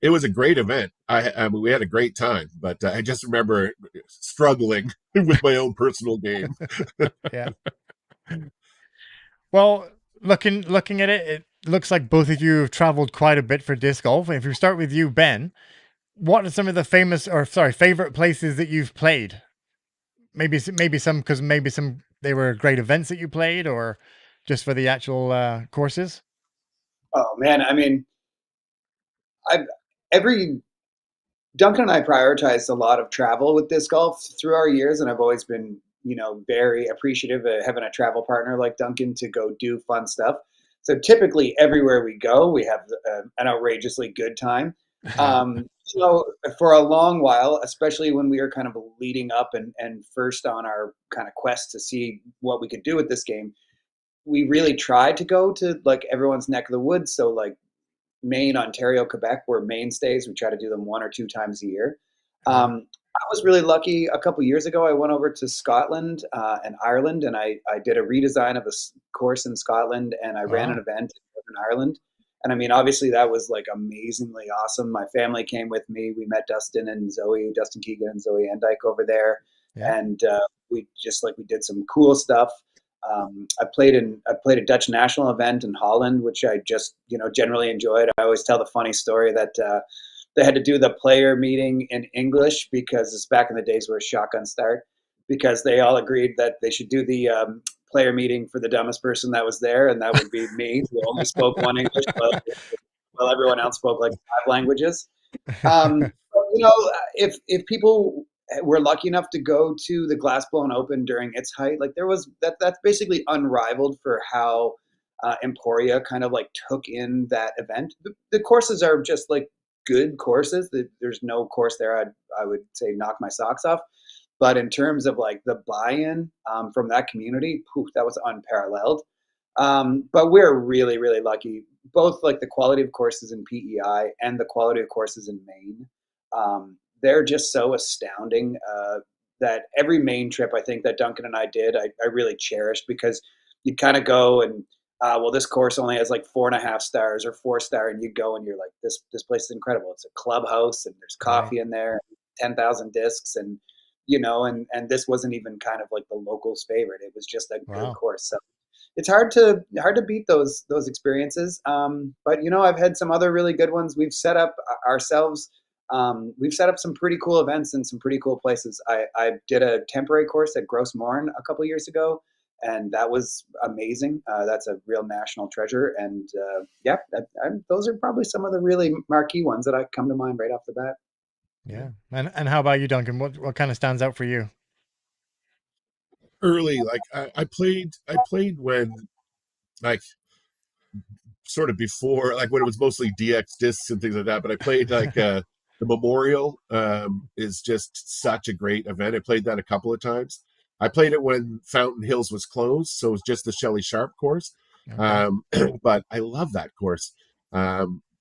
It was a great event. I mean, we had a great time, but I just remember struggling with my own personal game. Yeah. Well, looking at it, it looks like both of you have traveled quite a bit for disc golf. If we start with you, Ben, what are some of the favorite places that you've played? Maybe some because maybe some they were great events that you played, or just for the actual courses. Oh man, I mean, I every Duncan and I prioritized a lot of travel with disc golf through our years, and I've always been, very appreciative of having a travel partner like Duncan to go do fun stuff. So typically, everywhere we go, we have an outrageously good time. For a long while, especially when we were kind of leading up and first on our kind of quest to see what we could do with this game, we really tried to go to like everyone's neck of the woods. So like Maine, Ontario, Quebec were mainstays. We try to do them 1 or 2 times a year. Yeah. I was really lucky. A couple years ago, I went over to Scotland and Ireland, and I did a redesign of a course in Scotland, and I ran an Wow. event in Northern Ireland. And I mean, obviously, that was like amazingly awesome. My family came with me. We met Dustin Keegan and Zoe Endike over there, Yeah. and we did some cool stuff. I played a Dutch national event in Holland, which I just generally enjoyed. I always tell the funny story that they had to do the player meeting in English because it's back in the days where shotgun start, because they all agreed that they should do the player meeting for the dumbest person that was there, and that would be me, who only spoke one English, while everyone else spoke like 5 languages. If people were lucky enough to go to the Glass Blown Open during its height, like that's basically unrivaled for how Emporia kind of like took in that event. The courses are just like good courses. There's no course there I would say knock my socks off. But in terms of like the buy-in from that community, poof, that was unparalleled. But we're really, really lucky. Both like the quality of courses in PEI and the quality of courses in Maine. They're just so astounding that every Maine trip I think that Duncan and I did, I really cherished, because you kind of go and this course only has like 4.5 stars or 4 star, and you go and you're like, this place is incredible. It's a clubhouse and there's Right. coffee in there, 10,000 discs, and and this wasn't even kind of like the locals' favorite. It was just a good Wow. course. So it's hard to beat those experiences. But I've had some other really good ones. We've set up ourselves. We've set up some pretty cool events in some pretty cool places. I did a temporary course at Gross Morin a couple years ago, and that was amazing. That's a real national treasure. And those are probably some of the really marquee ones that come to mind right off the bat. Yeah. And how about you, Duncan? What kind of stands out for you? Early, like I played when, like, sort of before, like when it was mostly DX discs and things like that. But I played like the Memorial is just such a great event. I played that a couple of times. I played it when Fountain Hills was closed, so it was just the Shelley Sharp course. Okay. But I love that course.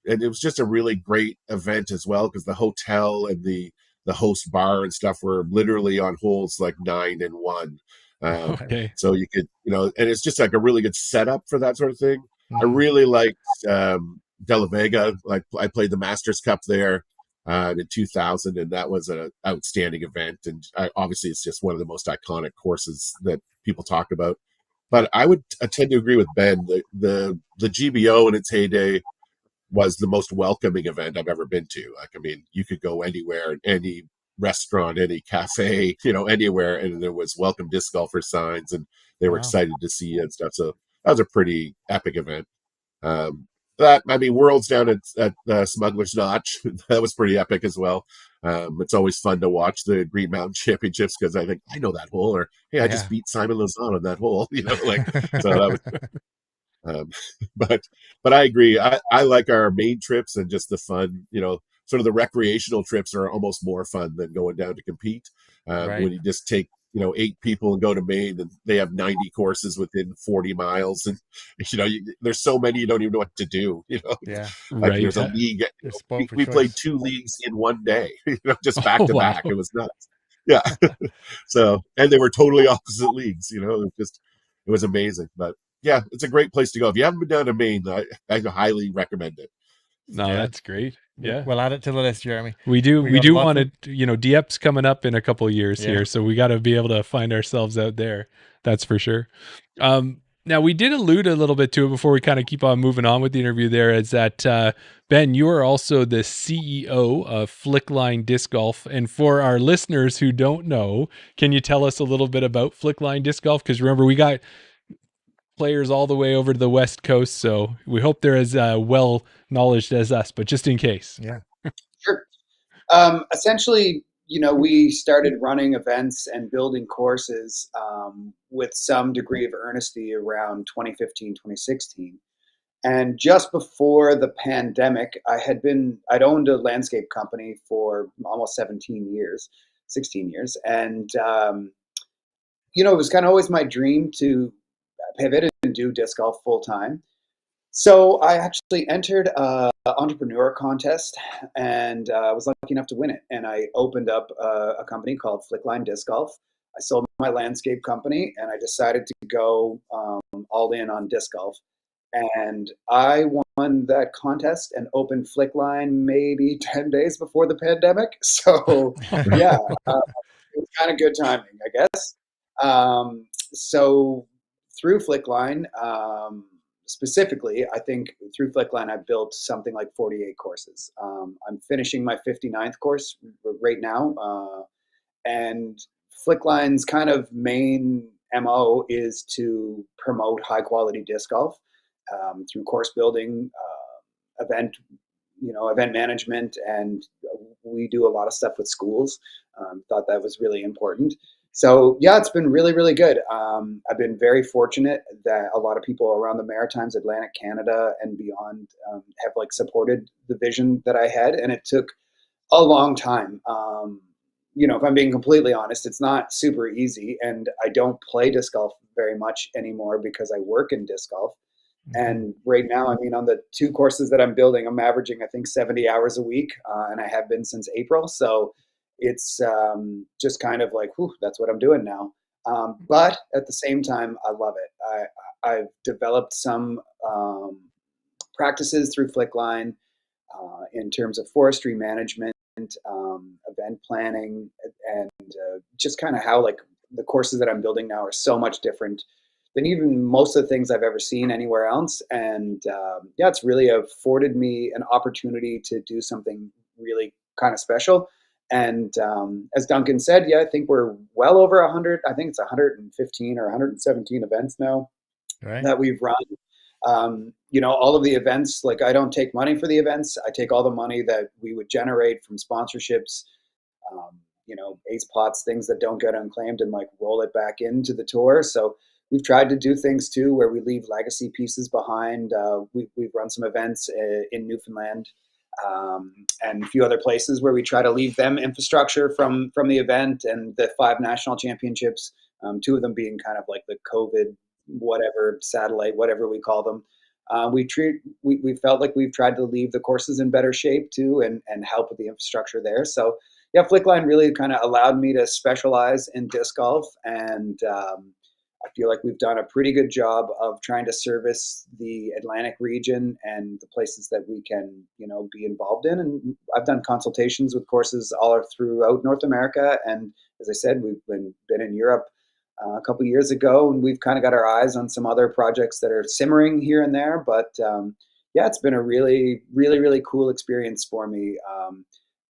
And it was just a really great event as well, because the hotel and the host bar and stuff were literally on holes like 9 and 1. Okay. So you could, and it's just like a really good setup for that sort of thing. I Mhm. really liked De La Vega. Like I played the Masters Cup there in 2000, and that was an outstanding event. And obviously, it's just one of the most iconic courses that people talk about. Yeah. But I would tend to agree with Ben. The GBO in its heyday was the most welcoming event I've ever been to. Like, I mean, you could go anywhere, any restaurant, any cafe, anywhere, and there was welcome disc golfer signs, and they were Wow. excited to see you and stuff. So that was a pretty epic event. That I mean, Worlds down at Smuggler's Notch, that was pretty epic as well. It's always fun to watch the Green Mountain Championships, because I think I know that hole, or hey, I just Yeah. beat Simon Lozon on that hole, like, so that was um, but I agree. I like our main trips and just the fun, sort of the recreational trips are almost more fun than going down to compete. Right. When you just take 8 people and go to Maine, and they have 90 courses within 40 miles, and there's so many you don't even know what to do. Yeah. Like Right. there's a league. You're spoiled for We played choice. 2 leagues in one day, just back Oh to wow. back. It was nuts. Yeah. So, and they were totally opposite leagues, you know, it was amazing. But yeah, it's a great place to go. If you haven't been down to Maine, I highly recommend it. No, Yeah. that's great. Yeah. We'll add it to the list, Jeremy. We do got lots want of- to, Diep's coming up in a couple of years Yeah. here, so we got to be able to find ourselves out there. That's for sure. Now we did allude a little bit to it before we kind of keep on moving on with the interview there, is that Ben, you are also the CEO of Flickline Disc Golf. And for our listeners who don't know, can you tell us a little bit about Flickline Disc Golf? Because remember, we got players all the way over to the West Coast, so we hope they're as well knowledged as us, but just in case. Yeah. Sure. Essentially, we started running events and building courses with some degree of earnesty around 2015, 2016. And just before the pandemic, I'd owned a landscape company for almost 16 years. And, it was kind of always my dream to pivot and do disc golf full time. So I actually entered an entrepreneur contest, and I was lucky enough to win it. And I opened up a company called Flickline Disc Golf. I sold my landscape company, and I decided to go all in on disc golf. And I won that contest and opened Flickline maybe 10 days before the pandemic. So yeah, it was kind of good timing, I guess. So through Flickline, specifically, I think through Flickline, I've built something like 48 courses. I'm finishing my 59th course right now. And Flickline's kind of main MO is to promote high quality disc golf through course building, event management, and we do a lot of stuff with schools. Thought that was really important. So yeah, it's been really, really good. I've been very fortunate that a lot of people around the Maritimes, Atlantic Canada, and beyond have supported the vision that I had, and it took a long time. If I'm being completely honest, it's not super easy, and I don't play disc golf very much anymore because I work in disc golf. And right now, on the 2 courses that I'm building, I'm averaging, I think, 70 hours a week, and I have been since April. So it's just kind of whew, that's what I'm doing now. But at the same time, I love it. I've developed some practices through Flickline in terms of forestry management, event planning, and just kind of how the courses that I'm building now are so much different than even most of the things I've ever seen anywhere else. And yeah, it's really afforded me an opportunity to do something really kind of special. And as Duncan said, yeah, I think we're well over 100. I think it's 115 or 117 events now that we've run. All of the events, I don't take money for the events. I take all the money that we would generate from sponsorships, ace pots, things that don't get unclaimed, and roll it back into the tour. So we've tried to do things too where we leave legacy pieces behind. We've run some events in Newfoundland and a few other places where we try to leave them infrastructure from the event and the 5 national championships, 2 of them being kind of the COVID whatever satellite, whatever we call them. We felt like we've tried to leave the courses in better shape too, and help with the infrastructure there. So yeah, Flickline really kind of allowed me to specialize in disc golf, and I feel like we've done a pretty good job of trying to service the Atlantic region and the places that we can, be involved in. And I've done consultations with courses all throughout North America. And as I said, we've been in Europe a couple of years ago, and we've kind of got our eyes on some other projects that are simmering here and there. But yeah, it's been a really, really, really cool experience for me.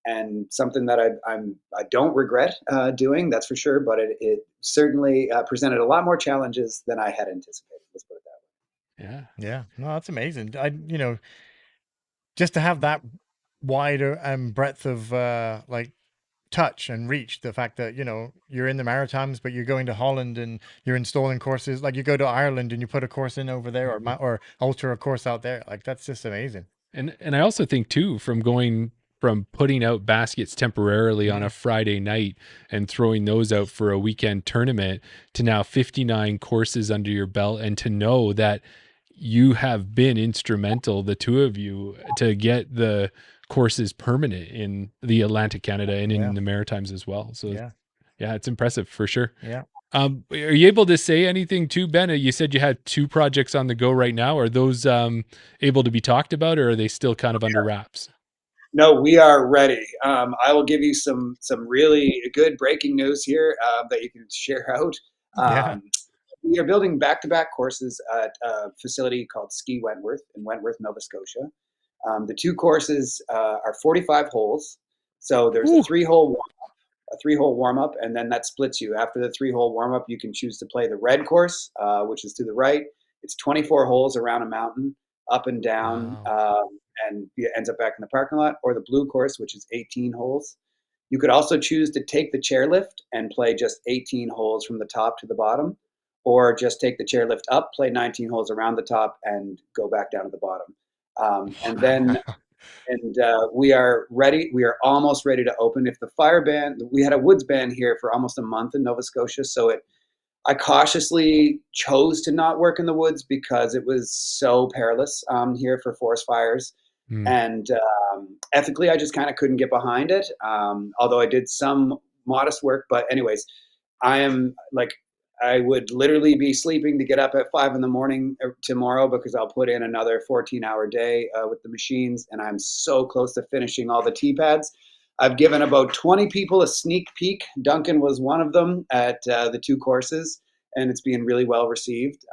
And something that I don't regret doing, that's for sure. But it certainly presented a lot more challenges than I had anticipated. Let's put it that Yeah. Yeah. No, that's amazing. Just to have that wider breadth of touch and reach, the fact that you're in the Maritimes but you're going to Holland and you're installing courses, you go to Ireland and you put a course in over there, or alter a course out there, that's just amazing. And I also think too, from putting out baskets temporarily on a Friday night and throwing those out for a weekend tournament to now 59 courses under your belt, and to know that you have been instrumental, the 2 of you, to get the courses permanent in the Atlantic Canada and in the Maritimes as well. So Yeah, it's impressive for sure. Yeah. Are you able to say anything too, Ben? You said you had 2 projects on the go right now. Are those able to be talked about, or are they still kind of under wraps? No, we are ready. I will give you some really good breaking news here that you can share out. Yeah. We are building back-to-back courses at a facility called Ski Wentworth in Wentworth, Nova Scotia. The 2 courses are 45 holes. So there's Ooh. a 3-hole warm up, and then that splits you. After the 3-hole warm up, you can choose to play the red course, which is to the right. It's 24 holes around a mountain, up and down, Wow. and it ends up back in the parking lot, or the blue course, which is 18 holes. You could also choose to take the chairlift and play just 18 holes from the top to the bottom, or just take the chairlift up, play 19 holes around the top, and go back down to the bottom. And then we are ready. We are almost ready to open. If the fire ban, we had a woods ban here for almost a month in Nova Scotia, so I cautiously chose to not work in the woods because it was so perilous here for forest fires. Mm. And ethically, I just kind of couldn't get behind it. Although I did some modest work, but anyways, I would literally be sleeping to get up at 5 in the morning tomorrow because I'll put in another 14-hour day with the machines, and I'm so close to finishing all the tee pads. I've given about 20 people a sneak peek. Duncan was one of them at the 2 courses, and it's being really well received.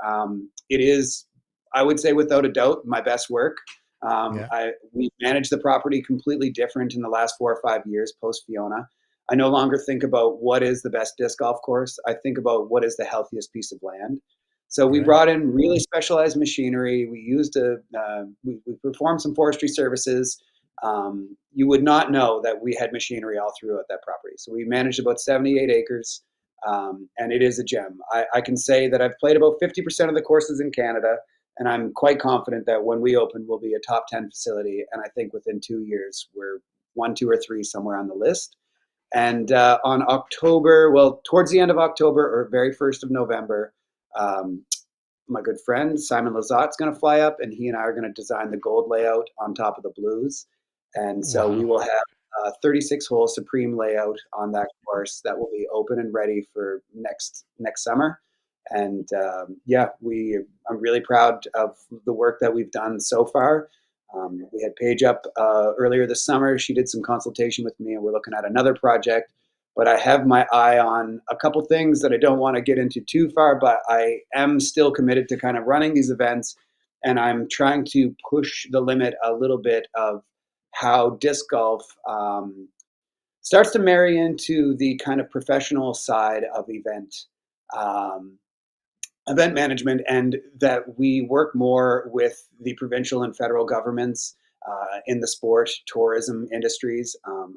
It is, I would say, without a doubt, my best work. We managed the property completely different in the last 4 or 5 years post Fiona. I no longer think about what is the best disc golf course. I think about what is the healthiest piece of land. So we brought in really specialized machinery. We used we performed some forestry services. You would not know that we had machinery all throughout that property. So we managed about 78 acres, and it is a gem. I can say that I've played about 50% of the courses in Canada, and I'm quite confident that when we open, we'll be a top 10 facility. And I think within 2 years, we're 1, 2, or 3 somewhere on the list. And on October, well, towards the end of October or very 1st of November, my good friend Simon Lazat's going to fly up, and he and I are going to design the gold layout on top of the blues. And so we will have 36-hole Supreme layout on that course that will be open and ready for next summer. And I'm really proud of the work that we've done so far. We had Paige up earlier this summer. She did some consultation with me, and we're looking at another project. But I have my eye on a couple things that I don't want to get into too far, but I am still committed to kind of running these events. And I'm trying to push the limit a little bit of how disc golf starts to marry into the kind of professional side of event management, and that we work more with the provincial and federal governments in the sport tourism industries.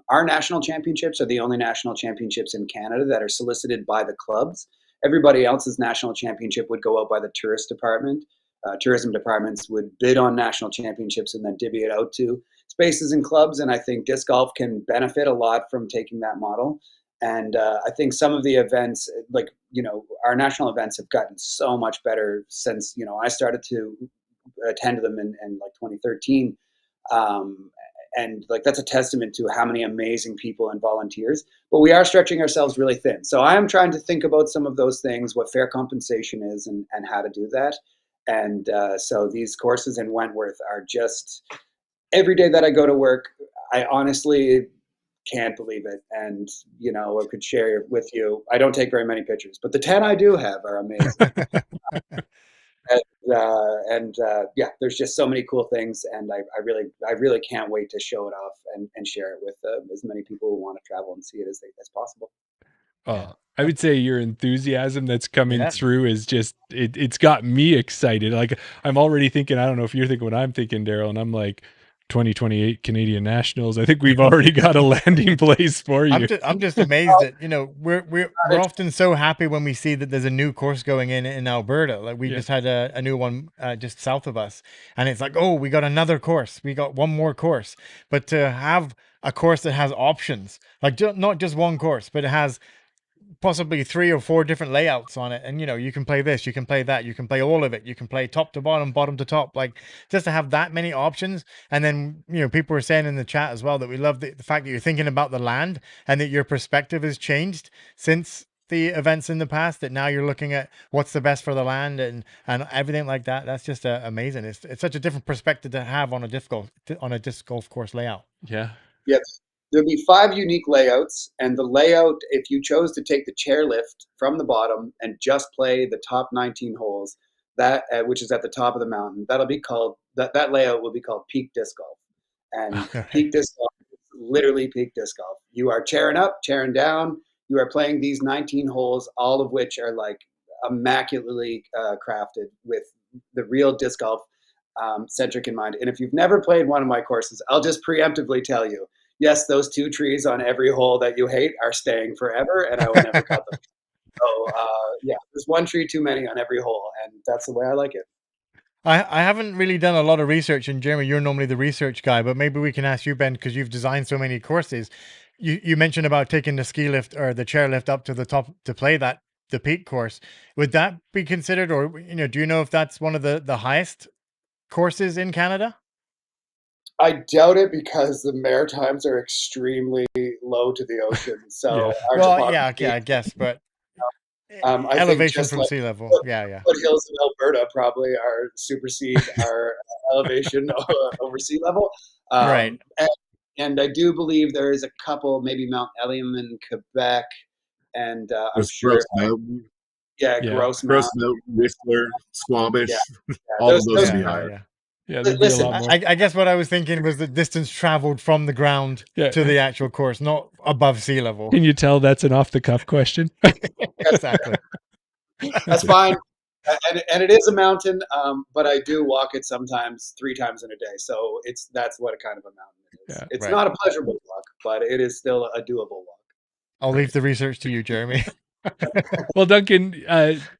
Our national championships are the only national championships in Canada that are solicited by the clubs. Everybody else's national championship would go out by the tourism departments would bid on national championships and then divvy it out to spaces and clubs. And I think disc golf can benefit a lot from taking that model. And I think some of the events, our national events have gotten so much better since, I started to attend them in 2013. And that's a testament to how many amazing people and volunteers, but we are stretching ourselves really thin. So I am trying to think about some of those things, what fair compensation is and how to do that. And so these courses in Wentworth are just, every day that I go to work, I honestly can't believe it. And, I could share with you, I don't take very many pictures, but the 10 I do have are amazing. There's just so many cool things, and I really can't wait to show it off and share it with as many people who want to travel and see it as possible. I would say your enthusiasm that's coming Yeah. through is just it's got me excited. Like, I'm already thinking, I don't know if you're thinking what I'm thinking, Daryl, and I'm like, 2028 Canadian Nationals. I think we've already got a landing place for you. I'm just amazed that we're often so happy when we see that there's a new course going in Alberta. Like we just had a new one just south of us, and it's like, oh, we got another course, we got one more course. But to have a course that has options, like not just one course, but it has possibly 3 or 4 different layouts on it, and you can play this, you can play that, you can play all of it, you can play top to bottom, bottom to top, like just to have that many options. And then people were saying in the chat as well that we love the fact that you're thinking about the land and that your perspective has changed since the events in the past, that now you're looking at what's the best for the land and everything like that. That's just amazing. It's such a different perspective to have on a disc golf course layout. Yeah. Yes. There'll be 5 unique layouts, and the layout, if you chose to take the chairlift from the bottom and just play the top 19 holes, that which is at the top of the mountain, that'll be called that layout will be called peak disc golf. And peak disc golf is literally peak disc golf. You are chairing up, chairing down. You are playing these 19 holes, all of which are like immaculately crafted with the real disc golf centric in mind. And if you've never played one of my courses, I'll just preemptively tell you, yes, those 2 trees on every hole that you hate are staying forever, and I will never cut them. So yeah, there's 1 tree too many on every hole, and that's the way I like it. I haven't really done a lot of research, and Jeremy, you're normally the research guy, but maybe we can ask you, Ben, because you've designed so many courses. You mentioned about taking the ski lift or the chair lift up to the top to play the peak course. Would that be considered, or do you know if that's one of the highest courses in Canada? I doubt it, because the Maritimes are extremely low to the ocean. So okay, I guess, but I elevation think from sea level, foothills of Alberta probably are supersede our elevation over sea level. Right. And I do believe there is a couple, maybe Mount Elliam in Quebec, and I'm sure. Gross Mountain. Gross Mountain, Whistler, Squamish. All of those would be higher. Yeah, there'd be a lot more. I guess what I was thinking was the distance traveled from the ground to the actual course, not above sea level. Can you tell that's an off-the-cuff question? Exactly. That's fine. And it is a mountain, but I do walk it sometimes 3 times in a day. So that's what kind of a mountain it is. Yeah, it's not a pleasurable walk, but it is still a doable walk. I'll leave the research to you, Jeremy. Well, Duncan,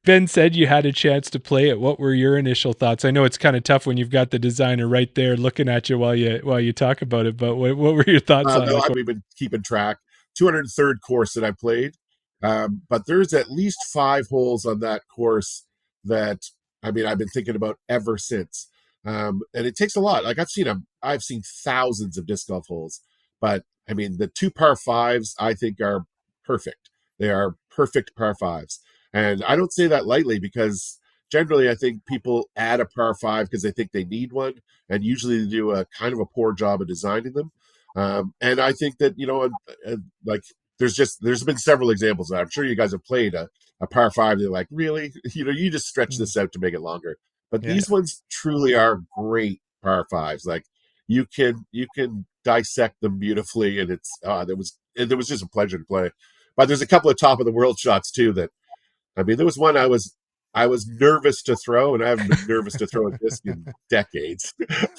Ben said you had a chance to play it. What were your initial thoughts? I know it's kind of tough when you've got the designer right there looking at you while you talk about it, but what were your thoughts on it? We've been keeping track. 203rd course that I played, but there's at least 5 holes on that course that I've been thinking about ever since. And it takes a lot. Like I've seen thousands of disc golf holes, but the 2 par 5s I think are perfect. They are perfect par 5s. And I don't say that lightly, because generally I think people add a par 5 because they think they need one, and usually they do a kind of a poor job of designing them. And I think that, like there's been several examples. I'm sure you guys have played a par 5. They're like, really? You just stretch this out to make it longer. But these ones truly are great par 5s. Like you can dissect them beautifully, and it was just a pleasure to play. But there's a couple of top of the world shots too that, there was one I was nervous to throw, and I haven't been nervous to throw a disc in decades,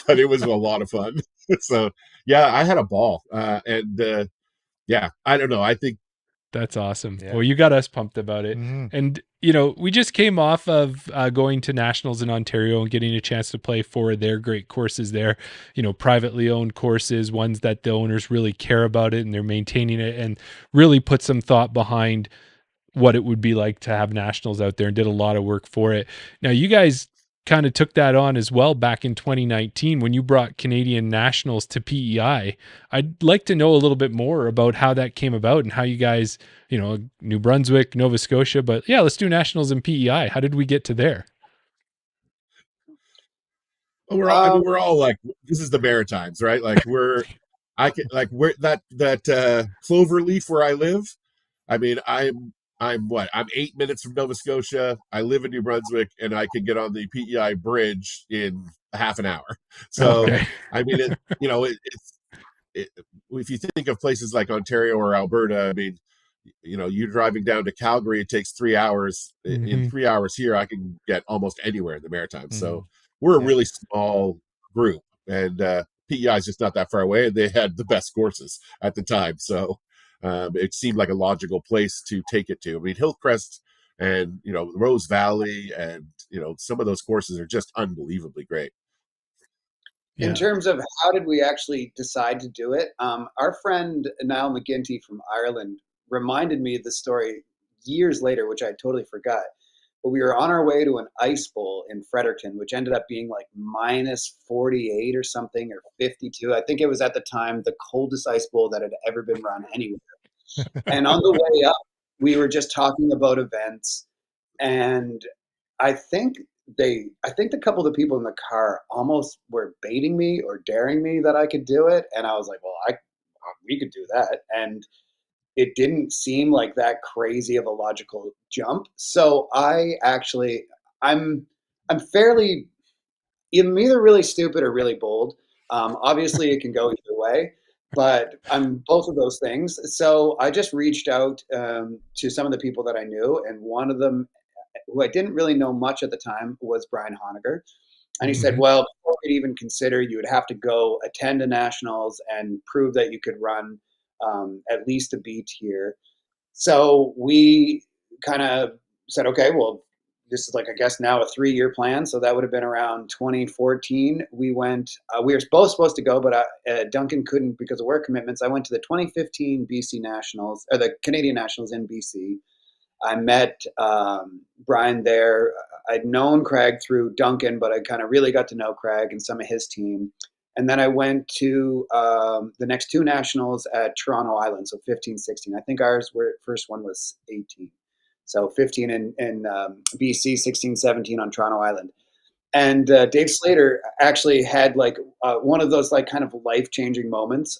but it was a lot of fun. So yeah, I had a ball. And I don't know. I think that's awesome. Yeah. Well, you got us pumped about it. Mm-hmm. And, we just came off of going to nationals in Ontario and getting a chance to play 4 of their great courses there, privately owned courses, ones that the owners really care about it and they're maintaining it and really put some thought behind what it would be like to have nationals out there, and did a lot of work for it. Now, you guys kind of took that on as well back in 2019 when you brought Canadian nationals to PEI. I'd like to know a little bit more about how that came about and how you guys, New Brunswick, Nova Scotia, but yeah, let's do nationals in PEI. How did we get to there? We're all like, this is the Maritimes, right? Like we're that Cloverleaf where I live. I'm 8 minutes from Nova Scotia. I live in New Brunswick, and I can get on the PEI bridge in half an hour. So, okay. If you think of places like Ontario or Alberta, you're driving down to Calgary, it takes 3 hours. Mm-hmm. In 3 hours here, I can get almost anywhere in the Maritimes. So we're a really small group, and PEI is just not that far away, and they had the best courses at the time. So it seemed like a logical place to take it to. Hillcrest and, Rose Valley and, some of those courses are just unbelievably great. Yeah. In terms of how did we actually decide to do it, our friend Niall McGinty from Ireland reminded me of the story years later, which I totally forgot. But we were on our way to an ice bowl in Fredericton, which ended up being like minus 48 or something, or 52. I think it was at the time the coldest ice bowl that had ever been run anywhere. And on the way up, we were just talking about events, and I think the couple of the people in the car almost were baiting me or daring me that I could do it, and I was like, well, we could do that, and it didn't seem like that crazy of a logical jump. So I'm fairly, I'm either really stupid or really bold. Obviously, it can go either way, but I'm both of those things. So I just reached out to some of the people that I knew, and one of them, who I didn't really know much at the time, was Brian Honegger. And he said, well, before we'd even consider, you would have to go attend a nationals and prove that you could run at least a B tier. So we kind of said, okay, well, this is like, I guess now a 3-year plan. So that would have been around 2014. We went, we were both supposed to go, but Duncan couldn't because of work commitments. I went to the 2015 BC Nationals, or the Canadian Nationals in BC. I met Brian there. I'd known Craig through Duncan, but I kind of really got to know Craig and some of his team. And then I went to the next 2 nationals at Toronto Island, so 15, 16. I think first one was 18. So 15 in BC, 16, 17 on Toronto Island. And Dave Slater actually had like one of those like kind of life-changing moments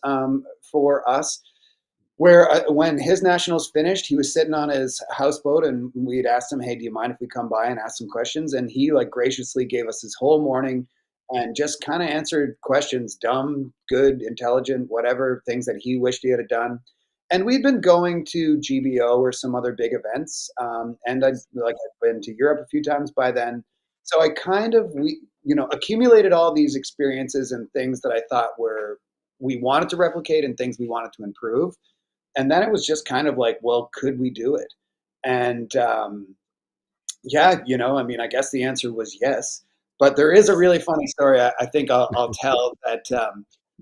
for us, where when his nationals finished, he was sitting on his houseboat, and we'd asked him, hey, do you mind if we come by and ask some questions? And he like graciously gave us his whole morning and just kind of answered questions, dumb, good, intelligent, whatever, things that he wished he had done. And we'd been going to GBO or some other big events. And I've been to Europe a few times by then. So I kind of, accumulated all these experiences and things that I thought we wanted to replicate and things we wanted to improve. And then it was just kind of like, well, could we do it? And yeah, I guess the answer was yes. But there is a really funny story I think I'll tell that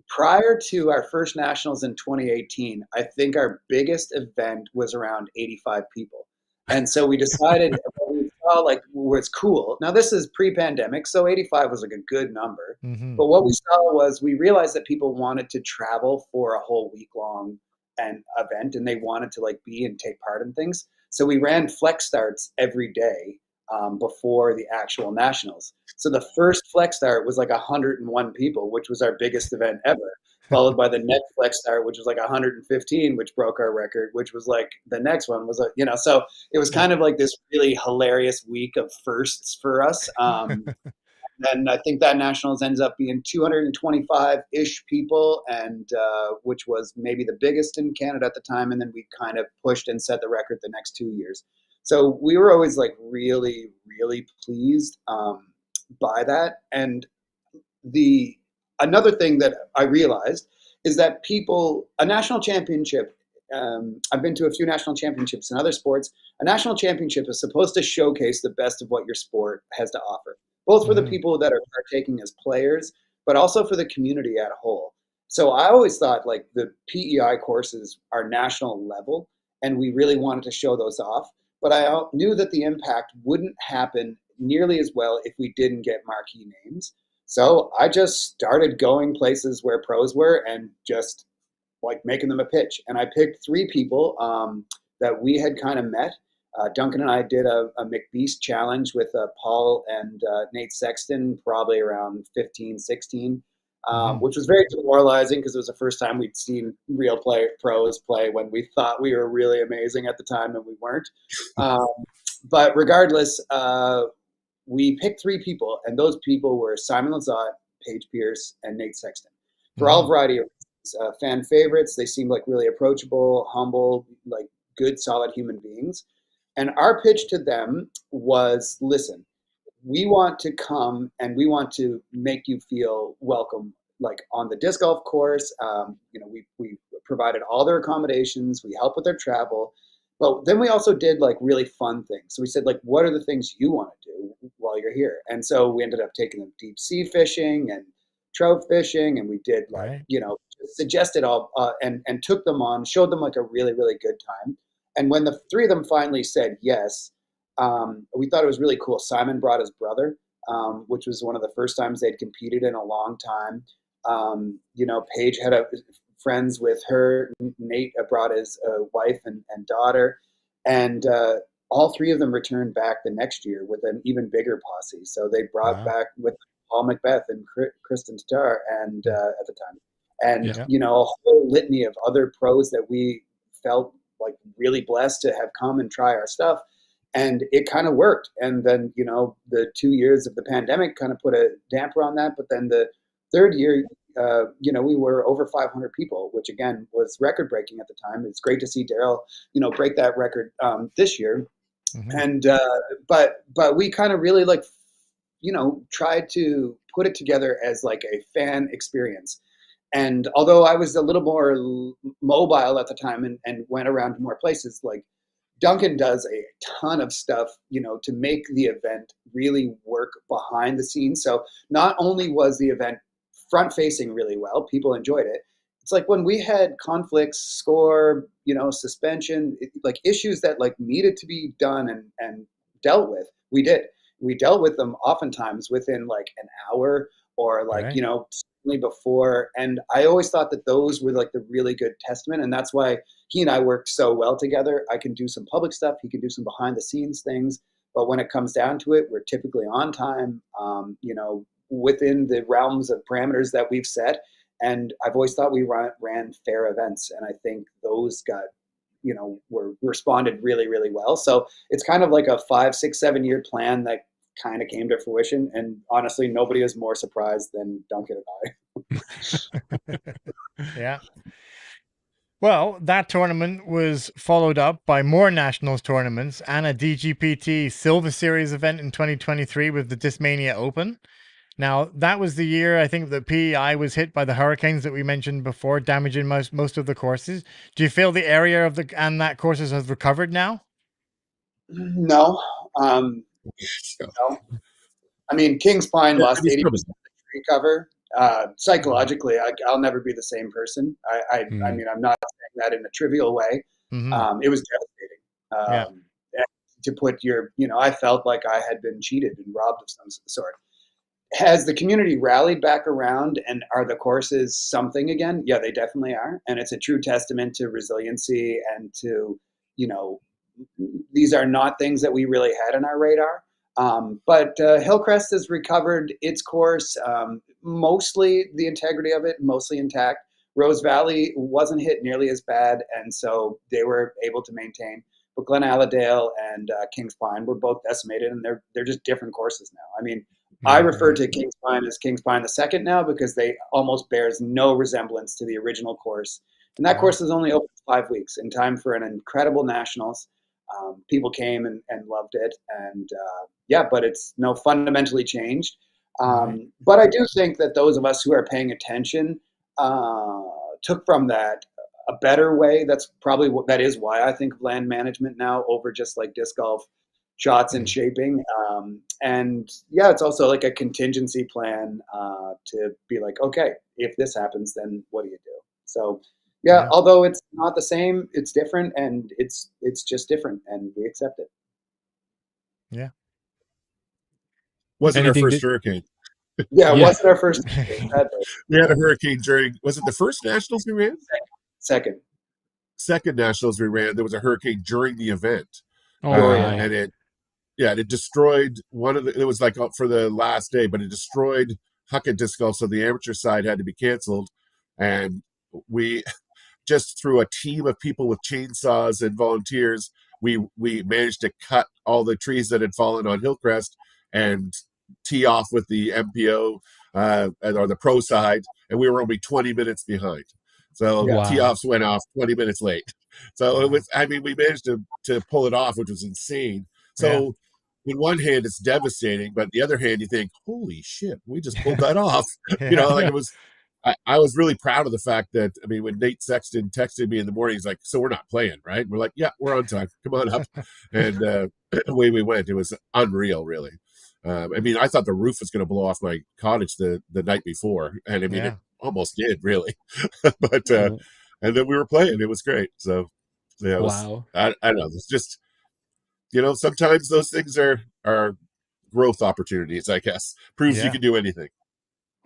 prior to our first nationals in 2018, I think our biggest event was around 85 people. And so we decided, we saw like, well, it's cool. Now this is pre-pandemic, so 85 was like a good number. But what we saw was, we realized that people wanted to travel for a whole week long event, and they wanted to like be and take part in things. So we ran flex starts every day before the actual nationals. So the first flex start was like 101 people, which was our biggest event ever, followed by the next flex start, which was like 115, which broke our record, which was like the next one was so it was kind of like this really hilarious week of firsts for us. And I think that nationals ends up being 225-ish people, and which was maybe the biggest in Canada at the time. And then we kind of pushed and set the record the next 2 years. So we were always like really, really pleased by that. And another thing that I realized is that a national championship, I've been to a few national championships in other sports. A national championship is supposed to showcase the best of what your sport has to offer, both for the people that are partaking as players, but also for the community at a whole. So I always thought like the PEI courses are national level, and we really wanted to show those off. But I knew that the impact wouldn't happen nearly as well if we didn't get marquee names. So I just started going places where pros were and just like making them a pitch. And I picked 3 people that we had kind of met. Duncan and I did a McBeast challenge with Paul and Nate Sexton, probably around 15, 16, which was very demoralizing because it was the first time we'd seen real pros play when we thought we were really amazing at the time, and we weren't. But regardless, we picked 3 people, and those people were Simon Lizotte, Paige Pierce, and Nate Sexton. For all variety of reasons. Fan favorites. They seemed like really approachable, humble, like good, solid human beings. And our pitch to them was, listen, we want to come and we want to make you feel welcome, like on the disc golf course. We provided all their accommodations. We help with their travel. But then we also did like really fun things. So we said, like, what are the things you want to do while you're here? And so we ended up taking them deep sea fishing and trout fishing. And we did like, suggested all and took them on, showed them like a really, really good time. And when the three of them finally said yes, we thought it was really cool. Simon brought his brother, which was one of the first times they'd competed in a long time. Paige had friends with her. Nate brought his wife and daughter, and all three of them returned back the next year with an even bigger posse. So they brought back with Paul Macbeth and Kristen Tatar, and at the time, and a whole litany of other pros that we felt like really blessed to have come and try our stuff. And it kind of worked. And then, the 2 years of the pandemic kind of put a damper on that. But then the third year, we were over 500 people, which again was record breaking at the time. It's great to see Daryl, break that record this year. Mm-hmm. And but we kind of really tried to put it together as like a fan experience. And although I was a little more mobile at the time and went around to more places, like Duncan does a ton of stuff, to make the event really work behind the scenes. So not only was the event front facing really well, people enjoyed it. It's like when we had conflicts, score, suspension, like issues that like needed to be done and dealt with, we did. We dealt with them oftentimes within like an hour or like, Right. certainly before. And I always thought that those were like the really good testament. And that's why he and I work so well together. I can do some public stuff. He can do some behind the scenes things. But when it comes down to it, we're typically on time, within the realms of parameters that we've set. And I've always thought we ran fair events. And I think those got, were responded really, really well. So it's kind of like a 5, 6, 7 year plan that kind of came to fruition. And honestly, nobody is more surprised than Duncan and I. Yeah. Well, that tournament was followed up by more nationals tournaments and a DGPT Silver Series event in 2023 with the Discmania Open. Now, that was the year I think that PEI was hit by the hurricanes that we mentioned before, damaging most of the courses. Do you feel the area of that courses has recovered now? No. No. I mean, Kings Pine lost 80% of the tree cover. Psychologically, I'll never be the same person. I mean, I'm not saying that in a trivial way. Mm-hmm. It was devastating. To put I felt like I had been cheated and robbed of some sort. Has the community rallied back around, and are the courses something again? Yeah, they definitely are. And it's a true testament to resiliency and to, these are not things that we really had on our radar. But Hillcrest has recovered its course, mostly the integrity of it, mostly intact. Rose Valley wasn't hit nearly as bad, and so they were able to maintain. But Glen Allendale and Kings Pine were both decimated, and they're just different courses now. I mean, I refer to Kings Pine as Kings Pine II now because they almost bears no resemblance to the original course. And that course is only open 5 weeks in time for an incredible nationals. People came and loved it, and but it's fundamentally changed. But I do think that those of us who are paying attention took from that a better way. That is why I think of land management now over just like disc golf shots and shaping. And it's also like a contingency plan to be like, okay, if this happens, then what do you do? So although it's not the same, it's different, and it's just different, and we accept it. Yeah. Wasn't our first hurricane. Yeah, it wasn't our first. We had a hurricane during, was it the first nationals we ran? Second nationals we ran, there was a hurricane during the event. And it destroyed it was like for the last day, but it destroyed Huckett disc golf, so the amateur side had to be canceled. And we just through a team of people with chainsaws and volunteers, we managed to cut all the trees that had fallen on Hillcrest and tee off with the MPO or the pro side, and we were only 20 minutes behind. So tee offs went off 20 minutes late. So it was, I mean, we managed to pull it off, which was insane. So in one hand, it's devastating, but the other hand, you think, holy shit, we just pulled that off. It was, I was really proud of the fact that, I mean, when Nate Sexton texted me in the morning, he's like, so we're not playing, right? We're like, yeah, we're on time. Come on up. And away we went. It was unreal, really. I mean, I thought the roof was going to blow off my cottage the night before. And I mean, it almost did, really. But, and then we were playing. It was great. So Yeah, it was, Wow. I don't know. It's just, sometimes those things are growth opportunities, I guess. Proves you Yeah. can do anything.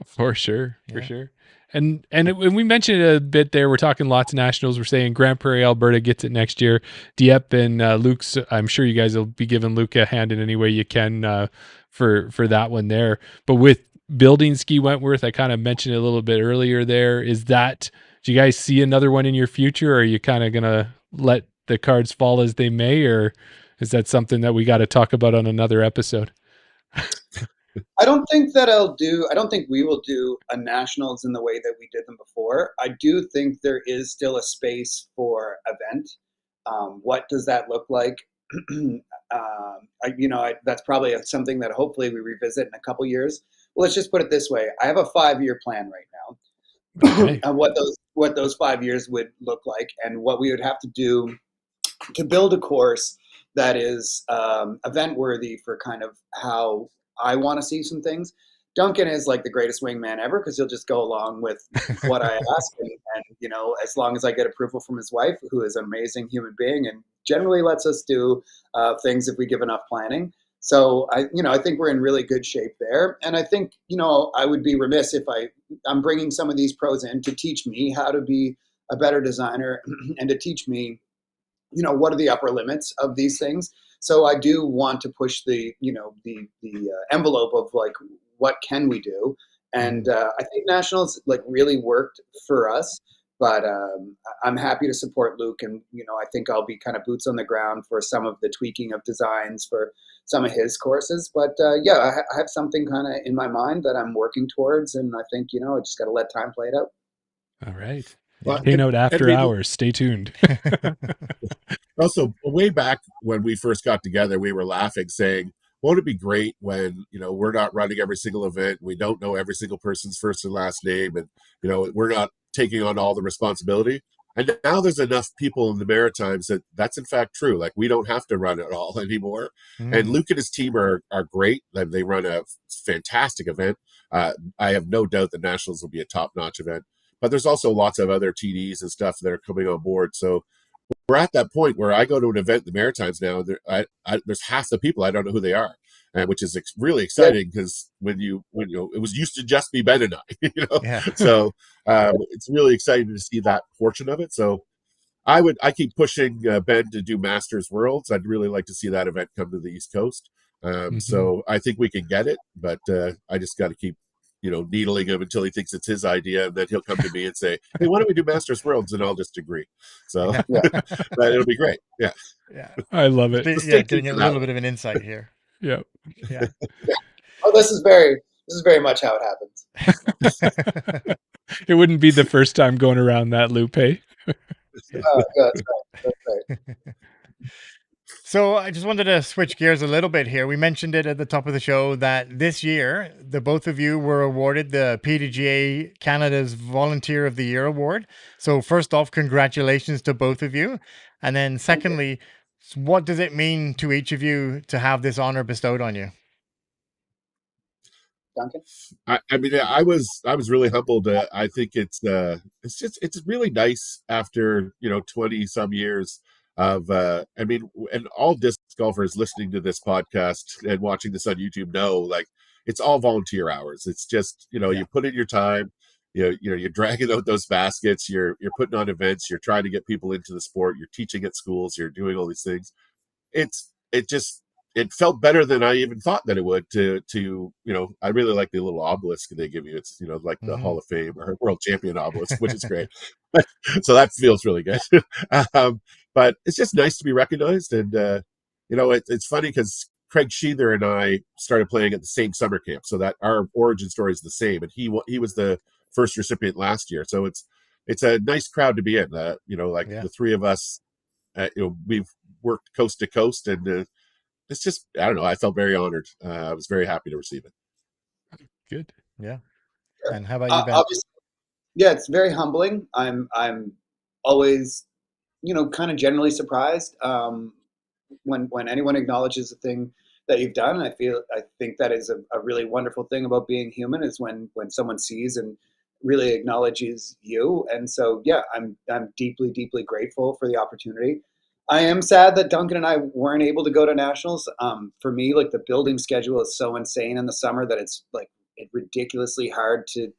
For sure, for Yeah. sure. And we mentioned it a bit there. We're talking lots of nationals. We're saying Grand Prairie, Alberta gets it next year. Dieppe and Luke's. I'm sure you guys will be giving Luke a hand in any way you can for that one there. But with building Ski Wentworth, I kind of mentioned it a little bit earlier. There is that. Do you guys see another one in your future, or are you kind of gonna let the cards fall as they may, or is that something that we got to talk about on another episode? I don't think we will do a nationals in the way that we did them before. I do think there is still a space for event. What does that look like? That's probably something that hopefully we revisit in a couple years. Well, let's just put it this way: I have a 5-year plan right now, Okay. and what those 5 years would look like, and what we would have to do to build a course that is event worthy for kind of how I want to see some things. Duncan is like the greatest wingman ever because he'll just go along with what I ask, and as long as I get approval from his wife, who is an amazing human being and generally lets us do things if we give enough planning. So I think we're in really good shape there, and I think I would be remiss if I'm bringing some of these pros in to teach me how to be a better designer and to teach me what are the upper limits of these things. So I do want to push the envelope of like what can we do, and I think nationals like really worked for us. But I'm happy to support Luke, and I think I'll be kind of boots on the ground for some of the tweaking of designs for some of his courses. But I have something kind of in my mind that I'm working towards, and I think I just got to let time play it out. All right. Well, Keynote and after we hours. Stay tuned. also, way back when we first got together, we were laughing, saying, won't it be great when, we're not running every single event, we don't know every single person's first and last name, and, we're not taking on all the responsibility. And now there's enough people in the Maritimes that that's in fact true. Like, we don't have to run it all anymore. And Luke and his team are great. Like, they run a fantastic event. I have no doubt that Nationals will be a top-notch event. But there's also lots of other TDs and stuff that are coming on board. So we're at that point where I go to an event in the Maritimes now. There's half the people I don't know who they are, and which is really Yeah. exciting because when it was used to just be Ben and I, Yeah. So it's really exciting to see that portion of it. So I keep pushing Ben to do Masters Worlds. I'd really like to see that event come to the East Coast. So I think we can get it, but I just got to keep needling him until he thinks it's his idea, and then he'll come to me and say, "Hey, why don't we do Masters Worlds?" And I'll just agree. So, Yeah. but it'll be great. Yeah. Yeah. I love it. So stay Getting tuned a for that little one. bit of an insight here. Yeah. Yeah. Oh, this is very much how it happens. It wouldn't be the first time going around that loop, hey? Yeah. That's right. That's right. So I just wanted to switch gears a little bit here. We mentioned it at the top of the show that this year, the both of you were awarded the PDGA Canada's Volunteer of the Year award. So first off, congratulations to both of you. And then secondly, what does it mean to each of you to have this honor bestowed on you? Duncan? I mean, I was really humbled. I think it's really nice after 20 some years of I mean, and all disc golfers listening to this podcast and watching this on YouTube know, like, it's all volunteer hours. It's just Yeah. you put in your time. You're dragging out those baskets. You're putting on events. You're trying to get people into the sport. You're teaching at schools. You're doing all these things. It felt better than I even thought that it would to I really like the little obelisk they give you. It's like the Hall of Fame or World Champion obelisk, which is great. So that feels really good. But it's just nice to be recognized. And it's funny because Craig Sheether and I started playing at the same summer camp, so that our origin story is the same. And he was the first recipient last year, so it's a nice crowd to be in. Yeah. The three of us, we've worked coast to coast, and it's just, I don't know, I felt very honored. I was very happy to receive it. Good. Yeah. And how about you, Ben? Obviously, yeah, it's very humbling. I'm always, kind of generally surprised when anyone acknowledges a thing that you've done. I think that is a really wonderful thing about being human is when someone sees and really acknowledges you. And so, yeah, I'm deeply, deeply grateful for the opportunity. I am sad that Duncan and I weren't able to go to nationals. For me, like the building schedule is so insane in the summer that it's like ridiculously hard to,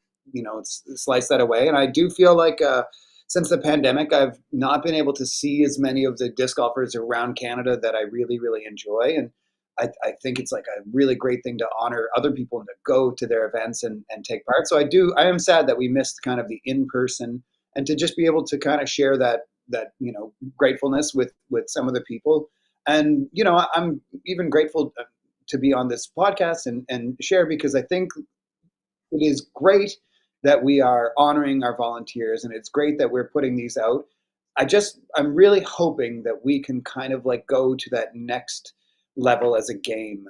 slice that away. And I do feel like since the pandemic, I've not been able to see as many of the disc golfers around Canada that I really, really enjoy. And I think it's like a really great thing to honor other people and to go to their events and take part. So I am sad that we missed kind of the in-person and to just be able to kind of share that gratefulness with some of the people. And, I'm even grateful to be on this podcast and share, because I think it is great that we are honoring our volunteers, and it's great that we're putting these out. I'm really hoping that we can kind of like go to that next level as a game.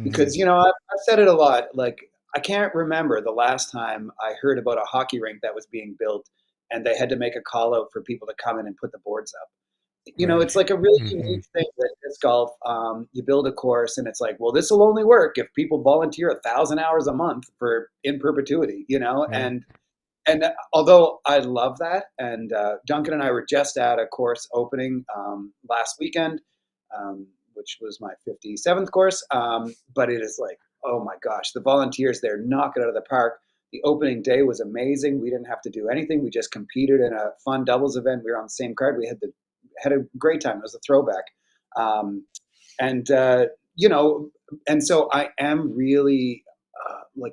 Because, I've said it a lot, like I can't remember the last time I heard about a hockey rink that was being built and they had to make a call out for people to come in and put the boards up. It's like a really unique thing that disc golf, you build a course and it's like, well, this will only work if people volunteer 1,000 hours a month for in perpetuity, Right. and although I love that, and Duncan and I were just at a course opening last weekend, which was my 57th course, but it is like, oh my gosh, the volunteers there knock it out of the park. The opening day was amazing. We didn't have to do anything. We just competed in a fun doubles event. We were on the same card. We had a great time. It was a throwback. And and so I am really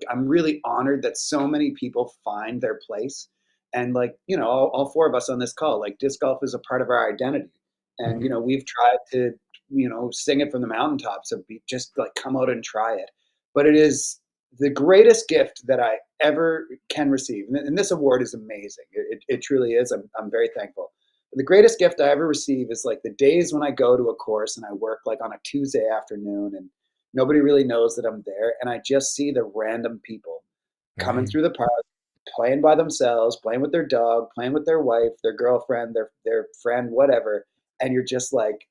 I'm really honored that so many people find their place. And all four of us on this call, like disc golf is a part of our identity. And, we've tried to, sing it from the mountaintops of just like come out and try it. But it is the greatest gift that I ever can receive. And this award is amazing. It truly is. I'm very thankful. The greatest gift I ever receive is like the days when I go to a course and I work like on a Tuesday afternoon and nobody really knows that I'm there. And I just see the random people coming through the park, playing by themselves, playing with their dog, playing with their wife, their girlfriend, their friend, whatever. And you're just like,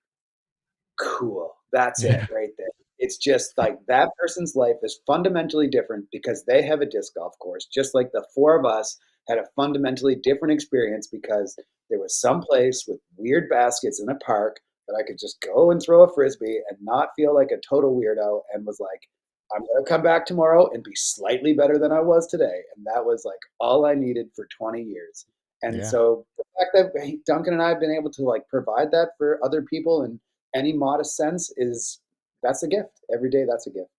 cool. That's it right there. It's just like that person's life is fundamentally different because they have a disc golf course, just like the four of us had a fundamentally different experience because there was some place with weird baskets in a park that I could just go and throw a frisbee and not feel like a total weirdo, and was like, I'm going to come back tomorrow and be slightly better than I was today. And that was like all I needed for 20 years. And Yeah. so the fact that Duncan and I have been able to like provide that for other people in any modest sense that's a gift. Every day, that's a gift.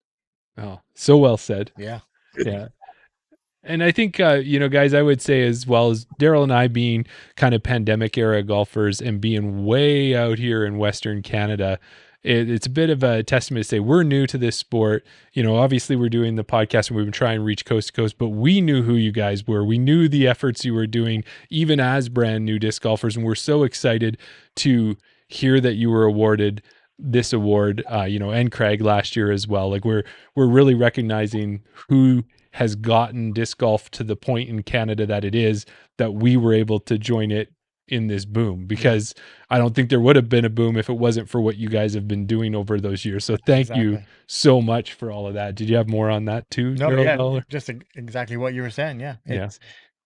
Oh, so well said. Yeah. Yeah. And I think, guys, I would say as well as Daryl and I being kind of pandemic era golfers and being way out here in Western Canada, it's a bit of a testament to say we're new to this sport. Obviously we're doing the podcast and we've been trying to reach coast to coast, but we knew who you guys were. We knew the efforts you were doing, even as brand new disc golfers. And we're so excited to hear that you were awarded this award, and Craig last year as well. Like we're really recognizing who has gotten disc golf to the point in Canada that it is, that we were able to join it in this boom, because I don't think there would have been a boom if it wasn't for what you guys have been doing over those years. So thank you Exactly. so much for all of that. Did you have more on that too, No, Daryl yeah, Dollar? just exactly what you were saying. Yeah. Yeah. It's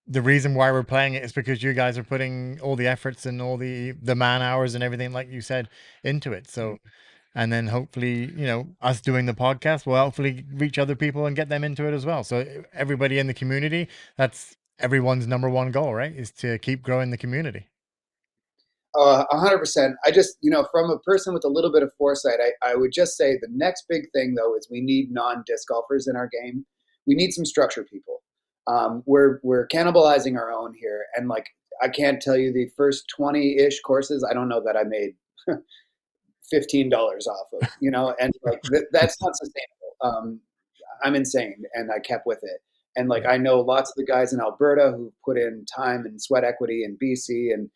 the reason why we're playing it is because you guys are putting all the efforts and all the man hours and everything, like you said, into it. So, and then hopefully, us doing the podcast will hopefully reach other people and get them into it as well. So everybody in the community, that's everyone's number one goal, right? Is to keep growing the community. 100%. I just, from a person with a little bit of foresight, I would just say the next big thing though is we need non-disc golfers in our game. We need some structure people. We're cannibalizing our own here, and like I can't tell you the first 20-ish courses. I don't know that I made $15 off of, and like that's not sustainable. I'm insane, and I kept with it. And like I know lots of the guys in Alberta who put in time and sweat equity in BC, and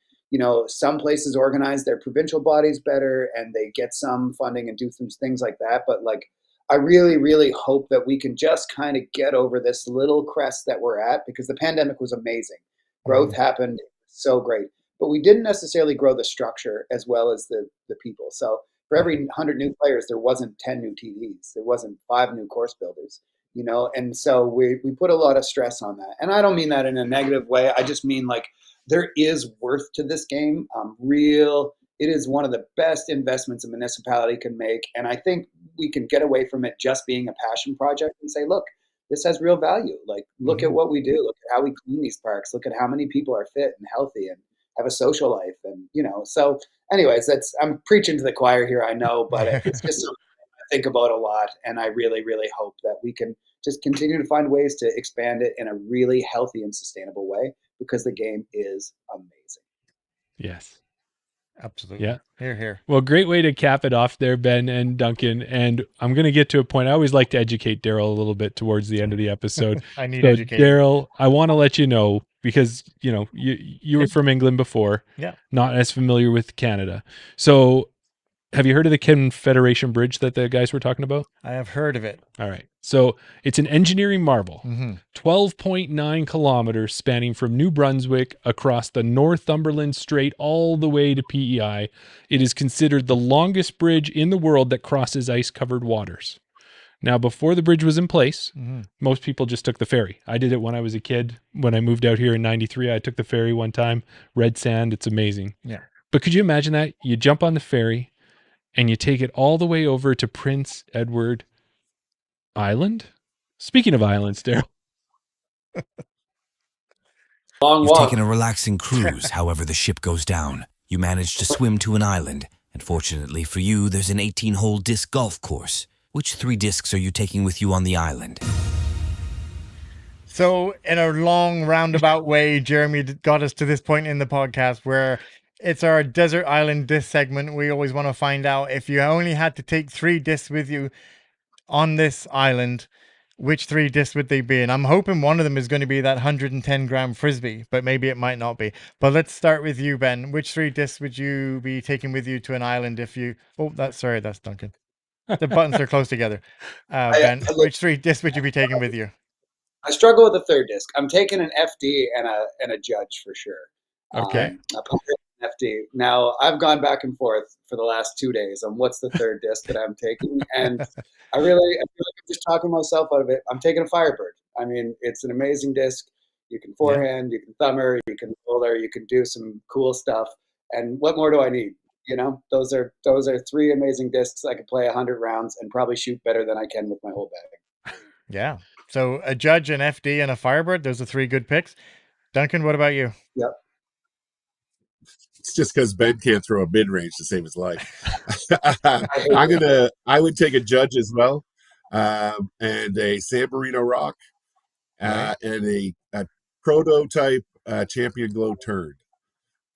some places organize their provincial bodies better and they get some funding and do some things like that. But like I really, really hope that we can just kind of get over this little crest that we're at, because the pandemic was amazing. Growth happened, so great, but we didn't necessarily grow the structure as well as the people. So for every 100 new players, there wasn't 10 new TDs. There wasn't 5 new course builders. you know, and so we put a lot of stress on that. And I don't mean that in a negative way. I just mean like there is worth to this game. It is one of the best investments a municipality can make. And I think we can get away from it just being a passion project and say, look, this has real value. Like, look at what we do. Look at how we clean these parks. Look at how many people are fit and healthy and have a social life. And, you know, so anyways, I'm preaching to the choir here, I know, but it's just something I think about a lot. And I really, really hope that we can just continue to find ways to expand it in a really healthy and sustainable way, because the game is amazing. Yes. Absolutely. Yeah. Here. Well, great way to cap it off there, Ben and Duncan. And I'm going to get to a point. I always like to educate Daryl a little bit towards the end of the episode. I need so, education. Daryl, I want to let you know, because, you know, you were from England before, not as familiar with Canada. So have you heard of the Confederation Bridge that the guys were talking about? I have heard of it. All right. So it's an engineering marvel, 12.9 kilometers spanning from New Brunswick across the Northumberland Strait all the way to PEI. It is considered the longest bridge in the world that crosses ice-covered waters. Now, before the bridge was in place, most people just took the ferry. I did it when I was a kid. When I moved out here in 93, I took the ferry one time. Red sand, it's amazing. Yeah. But could you imagine that? You jump on the ferry and you take it all the way over to Prince Edward Island? Speaking of islands, Daryl. You've taken a relaxing cruise, however the ship goes down. You manage to swim to an island, and fortunately for you, there's an 18-hole disc golf course. Which 3 discs are you taking with you on the island? So in a long roundabout way, Jeremy got us to this point in the podcast where it's our desert island disc segment. We always want to find out, if you only had to take 3 discs with you on this island, which 3 discs would they be? And I'm hoping one of them is going to be that 110-gram frisbee, but maybe it might not be. But let's start with you, Ben. Which 3 discs would you be taking with you to an island if you... Oh, that's Duncan. The buttons are close together. Ben, which 3 discs would you be taking with you? I struggle with the third disc. I'm taking an FD and a judge for sure. Okay. An FD. Now, I've gone back and forth for the last 2 days on what's the third disc that I'm taking, and I feel like I'm just talking myself out of it. I'm taking a Firebird. I mean, it's an amazing disc. You can forehand, you can thumber, you can roller, you can do some cool stuff. And what more do I need? You know, those are 3 amazing discs. I could play 100 rounds and probably shoot better than I can with my whole bag. Yeah. So a judge, an FD, and a Firebird. Those are 3 good picks. Duncan, what about you? Yep. It's just because Ben can't throw a mid-range to save his life. I would take a judge as well, and a San Marino rock, and a prototype Champion Glow turn.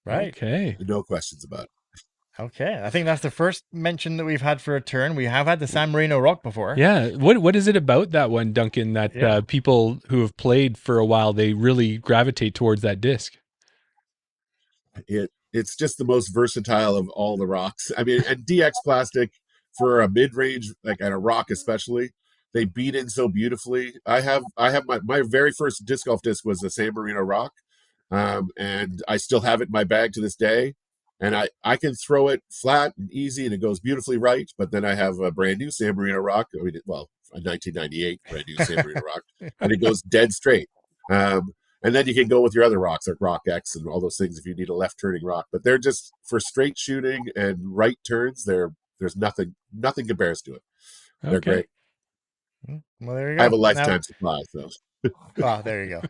Right. Okay. No questions about it. Okay. I think that's the first mention that we've had for a turn. We have had the San Marino rock before. Yeah. What is it about that one, Duncan, that people who have played for a while, they really gravitate towards that disc? It's just the most versatile of all the rocks. I mean, and DX plastic for a mid-range, like at a rock especially, they beat in so beautifully. I have my very first disc golf disc was a San Marino rock, and I still have it in my bag to this day. And I can throw it flat and easy, and it goes beautifully right. But then I have a brand new San Marino rock. I mean, well, a 1998 brand new San Marino rock, and it goes dead straight. And then you can go with your other rocks like Rock X and all those things if you need a left turning rock. But they're just for straight shooting and right turns. There's nothing compares to it. They're great. Well, there you go. I have a lifetime supply, so. Oh, there you go.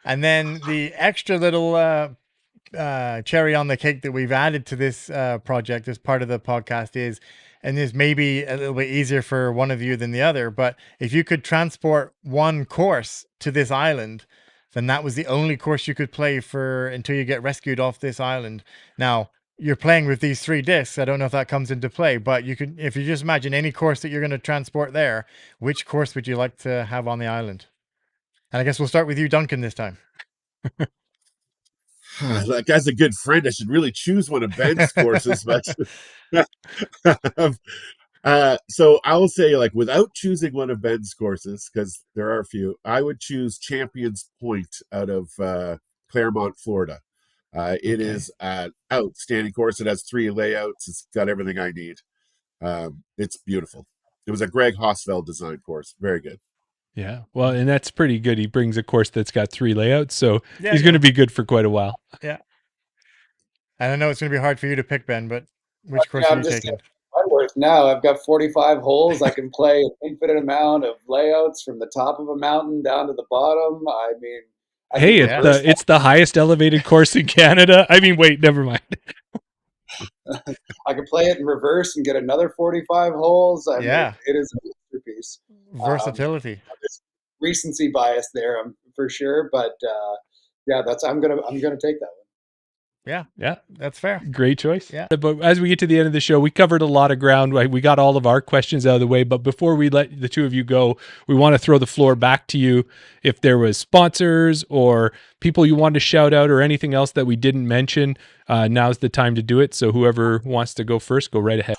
And then the extra little cherry on the cake that we've added to this project as part of the podcast is, and this may be a little bit easier for one of you than the other, but if you could transport one course to this island, then that was the only course you could play for until you get rescued off this island. Now, you're playing with these 3 discs. I don't know if that comes into play, but you can, if you just imagine any course that you're going to transport there, which course would you like to have on the island? And I guess we'll start with you, Duncan, this time. Like, as a good friend, I should really choose one of Ben's courses, but so I will say, like, without choosing one of Ben's courses, because there are a few, I would choose Champions Point out of Claremont, Florida. It is an outstanding course. It has 3 layouts. It's got everything I need. It's beautiful. It was a Greg Hosfeld design course. Very good. Yeah. Well, and that's pretty good. He brings a course that's got 3 layouts, so Yeah, he's going to be good for quite a while. Yeah. And I know it's going to be hard for you to pick, Ben, but which course Yeah, are I'm you just taking? Wentworth now. I've got 45 holes. I can play an infinite amount of layouts from the top of a mountain down to the bottom. I mean, I Hey, can reverse it's the highest elevated course in Canada. I mean, wait, never mind. I can play it in reverse and get another 45 holes. I mean, Yeah. it is a masterpiece. Versatility. There's recency bias there, for sure. But yeah, I'm gonna take that one. Yeah, that's fair. Great choice. Yeah. But as we get to the end of the show, we covered a lot of ground. We got all of our questions out of the way. But before we let the two of you go, we want to throw the floor back to you. If there was sponsors or people you wanted to shout out or anything else that we didn't mention, now's the time to do it. So whoever wants to go first, go right ahead.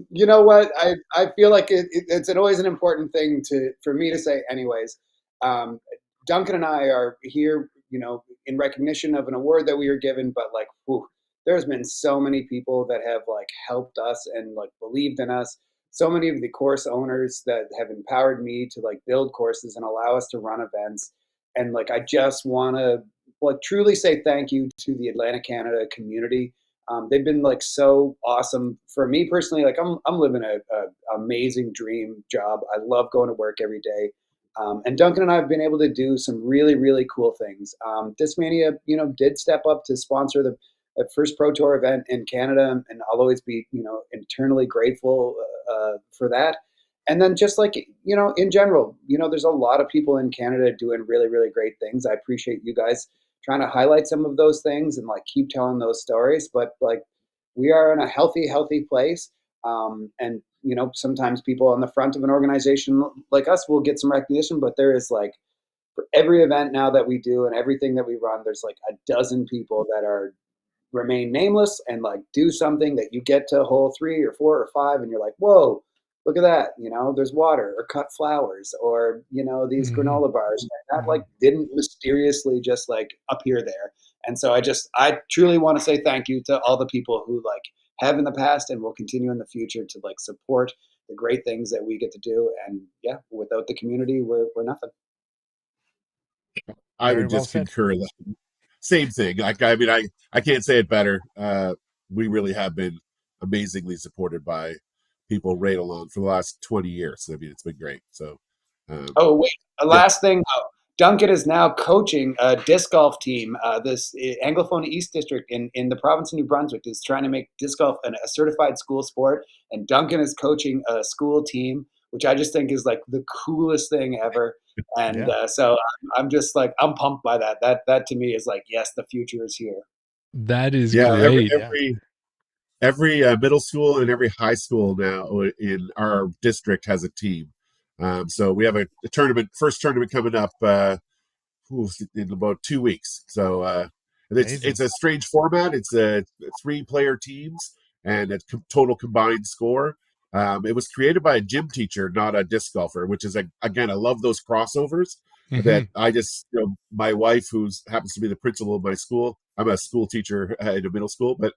You know what? I feel like it's always an important thing for me to say anyways. Duncan and I are here, in recognition of an award that we were given, but like, there's been so many people that have like helped us and like believed in us. So many of the course owners that have empowered me to like build courses and allow us to run events. And like, I just want to like truly say thank you to the Atlantic Canada community. They've been like so awesome for me personally. Like I'm living a amazing dream job. I love going to work every day. And Duncan and I have been able to do some really, really cool things. Discmania, did step up to sponsor the first Pro Tour event in Canada, and I'll always be, internally grateful for that. And then just like, in general, there's a lot of people in Canada doing really, really great things. I appreciate you guys trying to highlight some of those things and like keep telling those stories. But like, we are in a healthy place. And sometimes people on the front of an organization like us will get some recognition, but there is like, for every event now that we do and everything that we run, there's like a dozen people that are remain nameless and like do something that you get to hole 3 or 4 or 5 and you're like, whoa, look at that, there's water or cut flowers or these granola bars that like didn't mysteriously just like appear there. And so I truly want to say thank you to all the people who like have in the past and will continue in the future to like support the great things that we get to do. And yeah, without the community, we're nothing. I Very would well just said. concur that same thing. Like, I mean, I can't say it better. We really have been amazingly supported by people right along for the last 20 years. I mean, it's been great. So, Oh, wait, a last thing. Duncan is now coaching a disc golf team. This Anglophone East District in the province of New Brunswick is trying to make disc golf a certified school sport. And Duncan is coaching a school team, which I just think is like the coolest thing ever. And so I'm just like, I'm pumped by that. That to me is like, yes, the future is here. That is yeah, great. every middle school and every high school now in our district has a team. So we have a first tournament coming up in about 2 weeks. So it's a strange format. It's 3-player teams and a total combined score. It was created by a gym teacher, not a disc golfer, which is again, I love those crossovers. That I just, my wife, who happens to be the principal of my school, I'm a school teacher in a middle school, but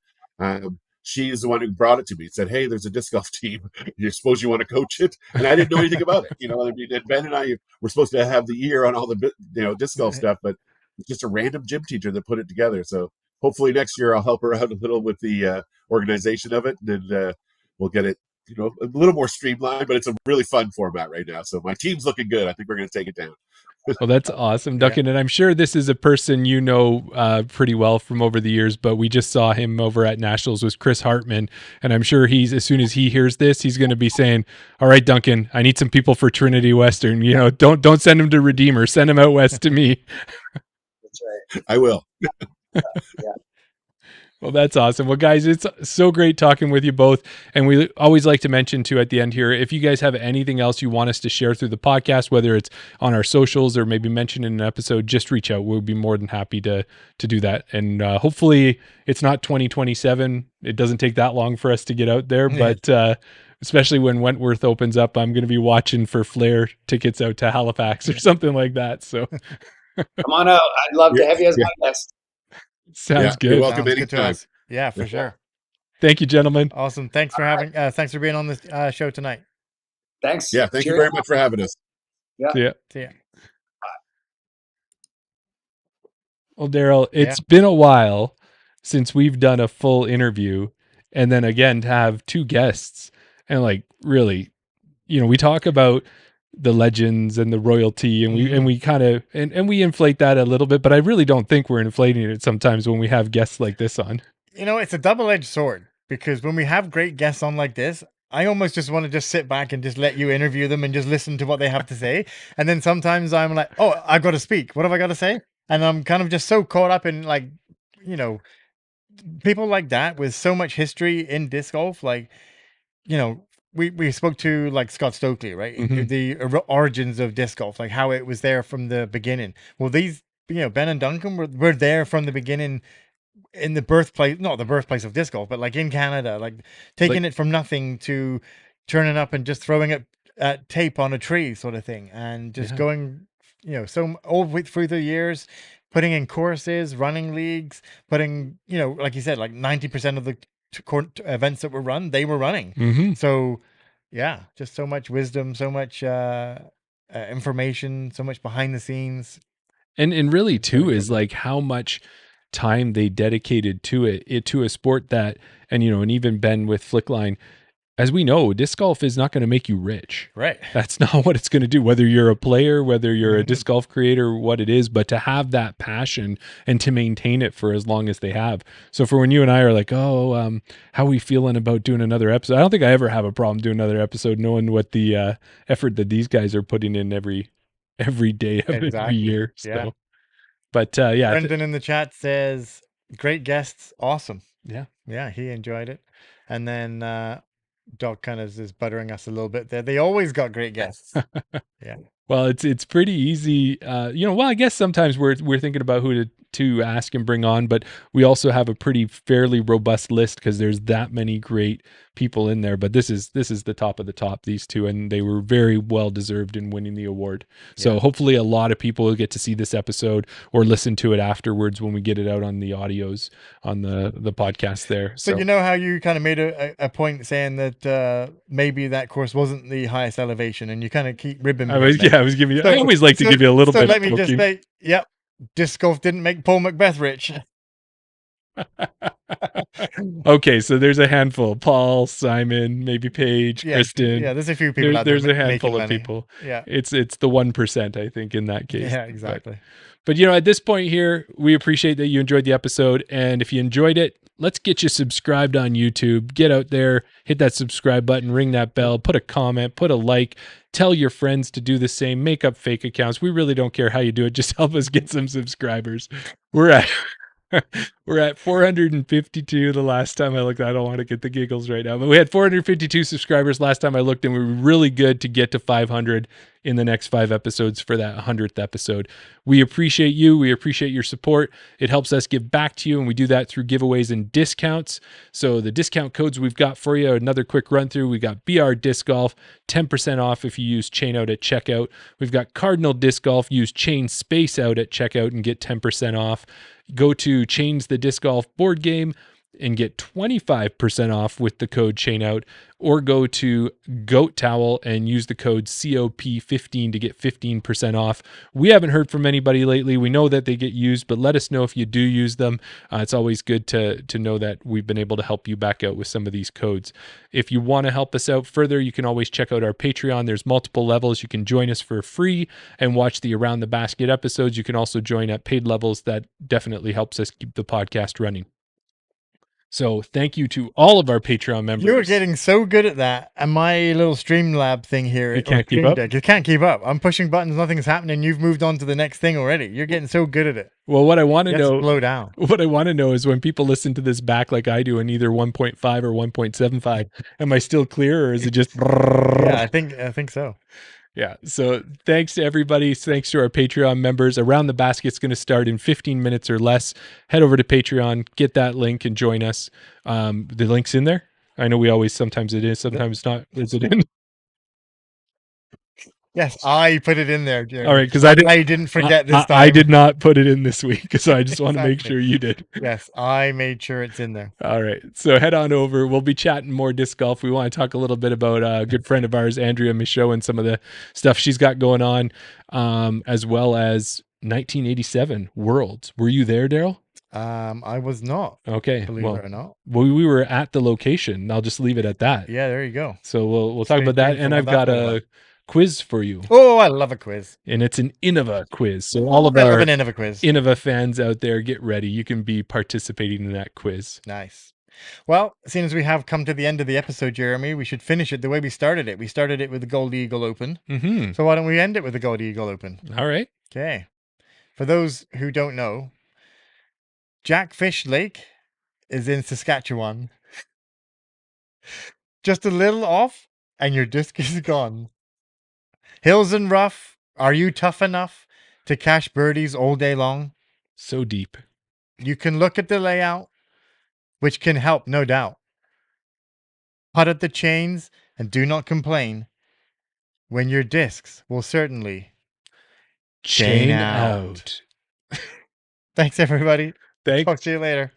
she's the one who brought it to me. Said, "Hey, there's a disc golf team. You suppose you want to coach it?" And I didn't know anything about it. I mean, and Ben and I were supposed to have the ear on all the disc golf stuff, but it's just a random gym teacher that put it together. So hopefully next year I'll help her out a little with the organization of it, and we'll get it a little more streamlined. But it's a really fun format right now. So my team's looking good. I think we're going to take it down. Well, that's awesome, Duncan. And I'm sure this is a person pretty well from over the years, but we just saw him over at Nationals with Chris Hartman. And I'm sure as soon as he hears this, he's going to be saying, all right, Duncan, I need some people for Trinity Western. Don't send him to Redeemer. Send him out west to me. That's right. I will. Yeah. Well, that's awesome. Well, guys, it's so great talking with you both. And we always like to mention, too, at the end here, if you guys have anything else you want us to share through the podcast, whether it's on our socials or maybe mentioned in an episode, just reach out. We'll be more than happy to do that. And hopefully it's not 2027. It doesn't take that long for us to get out there. But especially when Wentworth opens up, I'm going to be watching for Flair tickets out to Halifax or something like that. So come on out. I'd love to have you as my guest. Sounds good. You're welcome Sounds good to anytime. us. Yeah, for sure. Thank you, gentlemen. Awesome. Thanks for being on this show tonight. Thanks. Yeah, thank you very much for having us. Yeah. Yeah. Well, Daryl, it's been a while since we've done a full interview, and then again to have two guests, and like really, we talk about the legends and the royalty, and we kind of and we inflate that a little bit, but I really don't think we're inflating it sometimes when we have guests like this on. It's a double-edged sword, because when we have great guests on like this, I almost just want to just sit back and just let you interview them and just listen to what they have to say. And then sometimes I'm like, oh, I got to speak. What have I got to say? And I'm kind of just so caught up in people like that with so much history in disc golf. Like, we spoke to like Scott Stokely, right? Mhm. The origins of disc golf, like how it was there from the beginning. Well, these, Ben and Duncan were there from the beginning, in the birthplace, not the birthplace of disc golf, but like in Canada, like taking it from nothing to turning up and just throwing it tape on a tree, sort of thing, and just going, so all through the years, putting in courses, running leagues, putting, like you said, like 90% of the events that were run, they were running. Mhm. So, yeah, just so much wisdom, so much information, so much behind the scenes. And really It's too really is cool. like how much time they dedicated to it to a sport that, and and even Ben with Flickline, as we know, disc golf is not going to make you rich. Right. That's not what it's going to do, whether you're a player, whether you're a Mhm. disc golf creator, what it is, but to have that passion and to maintain it for as long as they have. So for when you and I are like, oh, how are we feeling about doing another episode? I don't think I ever have a problem doing another episode, knowing what the effort that these guys are putting in every day of every Exactly. year. Yeah. So, but yeah, Brendan in the chat says, great guests, awesome. yeah. Yeah, he enjoyed it. And then Doc kind of is buttering us a little bit there. They always got great guests. Yeah. Well, it's pretty easy. Well, I guess sometimes we're thinking about who to ask and bring on, but we also have a pretty fairly robust list because there's that many great people in there. But this is the top of the top, these two, and they were very well deserved in winning the award. So hopefully a lot of people will get to see this episode or listen to it afterwards when we get it out on the audios on the podcast there. So you know how you kind of made a point saying that maybe that course wasn't the highest elevation, and you kind of keep ribbing me. I was giving you. I always like to give you a little bit. So let me just say, yep, disc golf didn't make Paul Macbeth rich. Okay, so there's a handful: Paul, Simon, maybe Paige, Kristen. Yeah, there's a few people out there's there a handful of money. people. Yeah, it's the 1%, I think, in that case. Yeah, exactly. But at this point here, we appreciate that you enjoyed the episode, and if you enjoyed it, let's get you subscribed on YouTube. Get out there, hit that subscribe button, ring that bell, put a comment, put a like, tell your friends to do the same, make up fake accounts. We really don't care how you do it. Just help us get some subscribers. We're at 452 the last time I looked. I don't want to get the giggles right now, but we had 452 subscribers last time I looked, and we were really good to get to 500 in the next 5 episodes for that 100th episode. We appreciate you. We appreciate your support. It helps us give back to you, and we do that through giveaways and discounts. So the discount codes we've got for you, another quick run through. We got BR Disc Golf, 10% off if you use Chain Out at checkout. We've got Cardinal Disc Golf, use Chain Space Out at checkout and get 10% off. Go to Change the Disc Golf board game and get 25% off with the code ChainOut, or go to Goat Towel and use the code COP15 to get 15% off. We haven't heard from anybody lately. We know that they get used, but let us know if you do use them. It's always good to know that we've been able to help you back out with some of these codes. If you want to help us out further, you can always check out our Patreon. There's multiple levels. You can join us for free and watch the Around the Basket episodes. You can also join at paid levels. That definitely helps us keep the podcast running. So thank you to all of our Patreon members. You're getting so good at that, and my little Streamlab thing here, you can't keep up. You can't keep up. I'm pushing buttons, nothing's happening. You've moved on to the next thing already. You're getting so good at it. Well, what I want to know, slow down. What I want to know is when people listen to this back like I do in either 1.5 or 1.75, am I still clear, or is it just? Yeah, I think so. Yeah. So thanks to everybody. Thanks to our Patreon members. Around the Basket's going to start in 15 minutes or less. Head over to Patreon, get that link, and join us. The link's in there. I know we always, sometimes it is, sometimes not. Is it in? Yes, I put it in there, Jeremy. All right, because I didn't forget this time. I did not put it in this week, so I just want to make Exactly. sure you did. Yes, I made sure it's in there. All right, so head on over. We'll be chatting more disc golf. We want to talk a little bit about a good friend of ours, Andrea Michaud, and some of the stuff she's got going on, as well as 1987 Worlds. Were you there, Daryl? I was not. Okay, Believe well, it or not. we were at the location. I'll just leave it at that. Yeah, there you go. So we'll talk Stay about that, tuned for and what I've that got was a about. quiz for you, Oh, I love a quiz. and it's an Innova quiz. So all of I love our an Innova quiz. Innova fans out there, get ready. You can be participating in that quiz. Nice. Well, seeing as we have come to the end of the episode, Jeremy, we should finish it the way we started it. We started it with the Gold Eagle Open. Mm-hmm. So why don't we end it with the Gold Eagle Open? All right. Okay. For those who don't know, Jackfish Lake is in Saskatchewan. Just a little off, and your disc is gone. Hills and rough, are you tough enough to cash birdies all day long? So deep. You can look at the layout, which can help, no doubt. Putt at the chains and do not complain when your discs will certainly chain out. Thanks, everybody. Thanks. Talk to you later.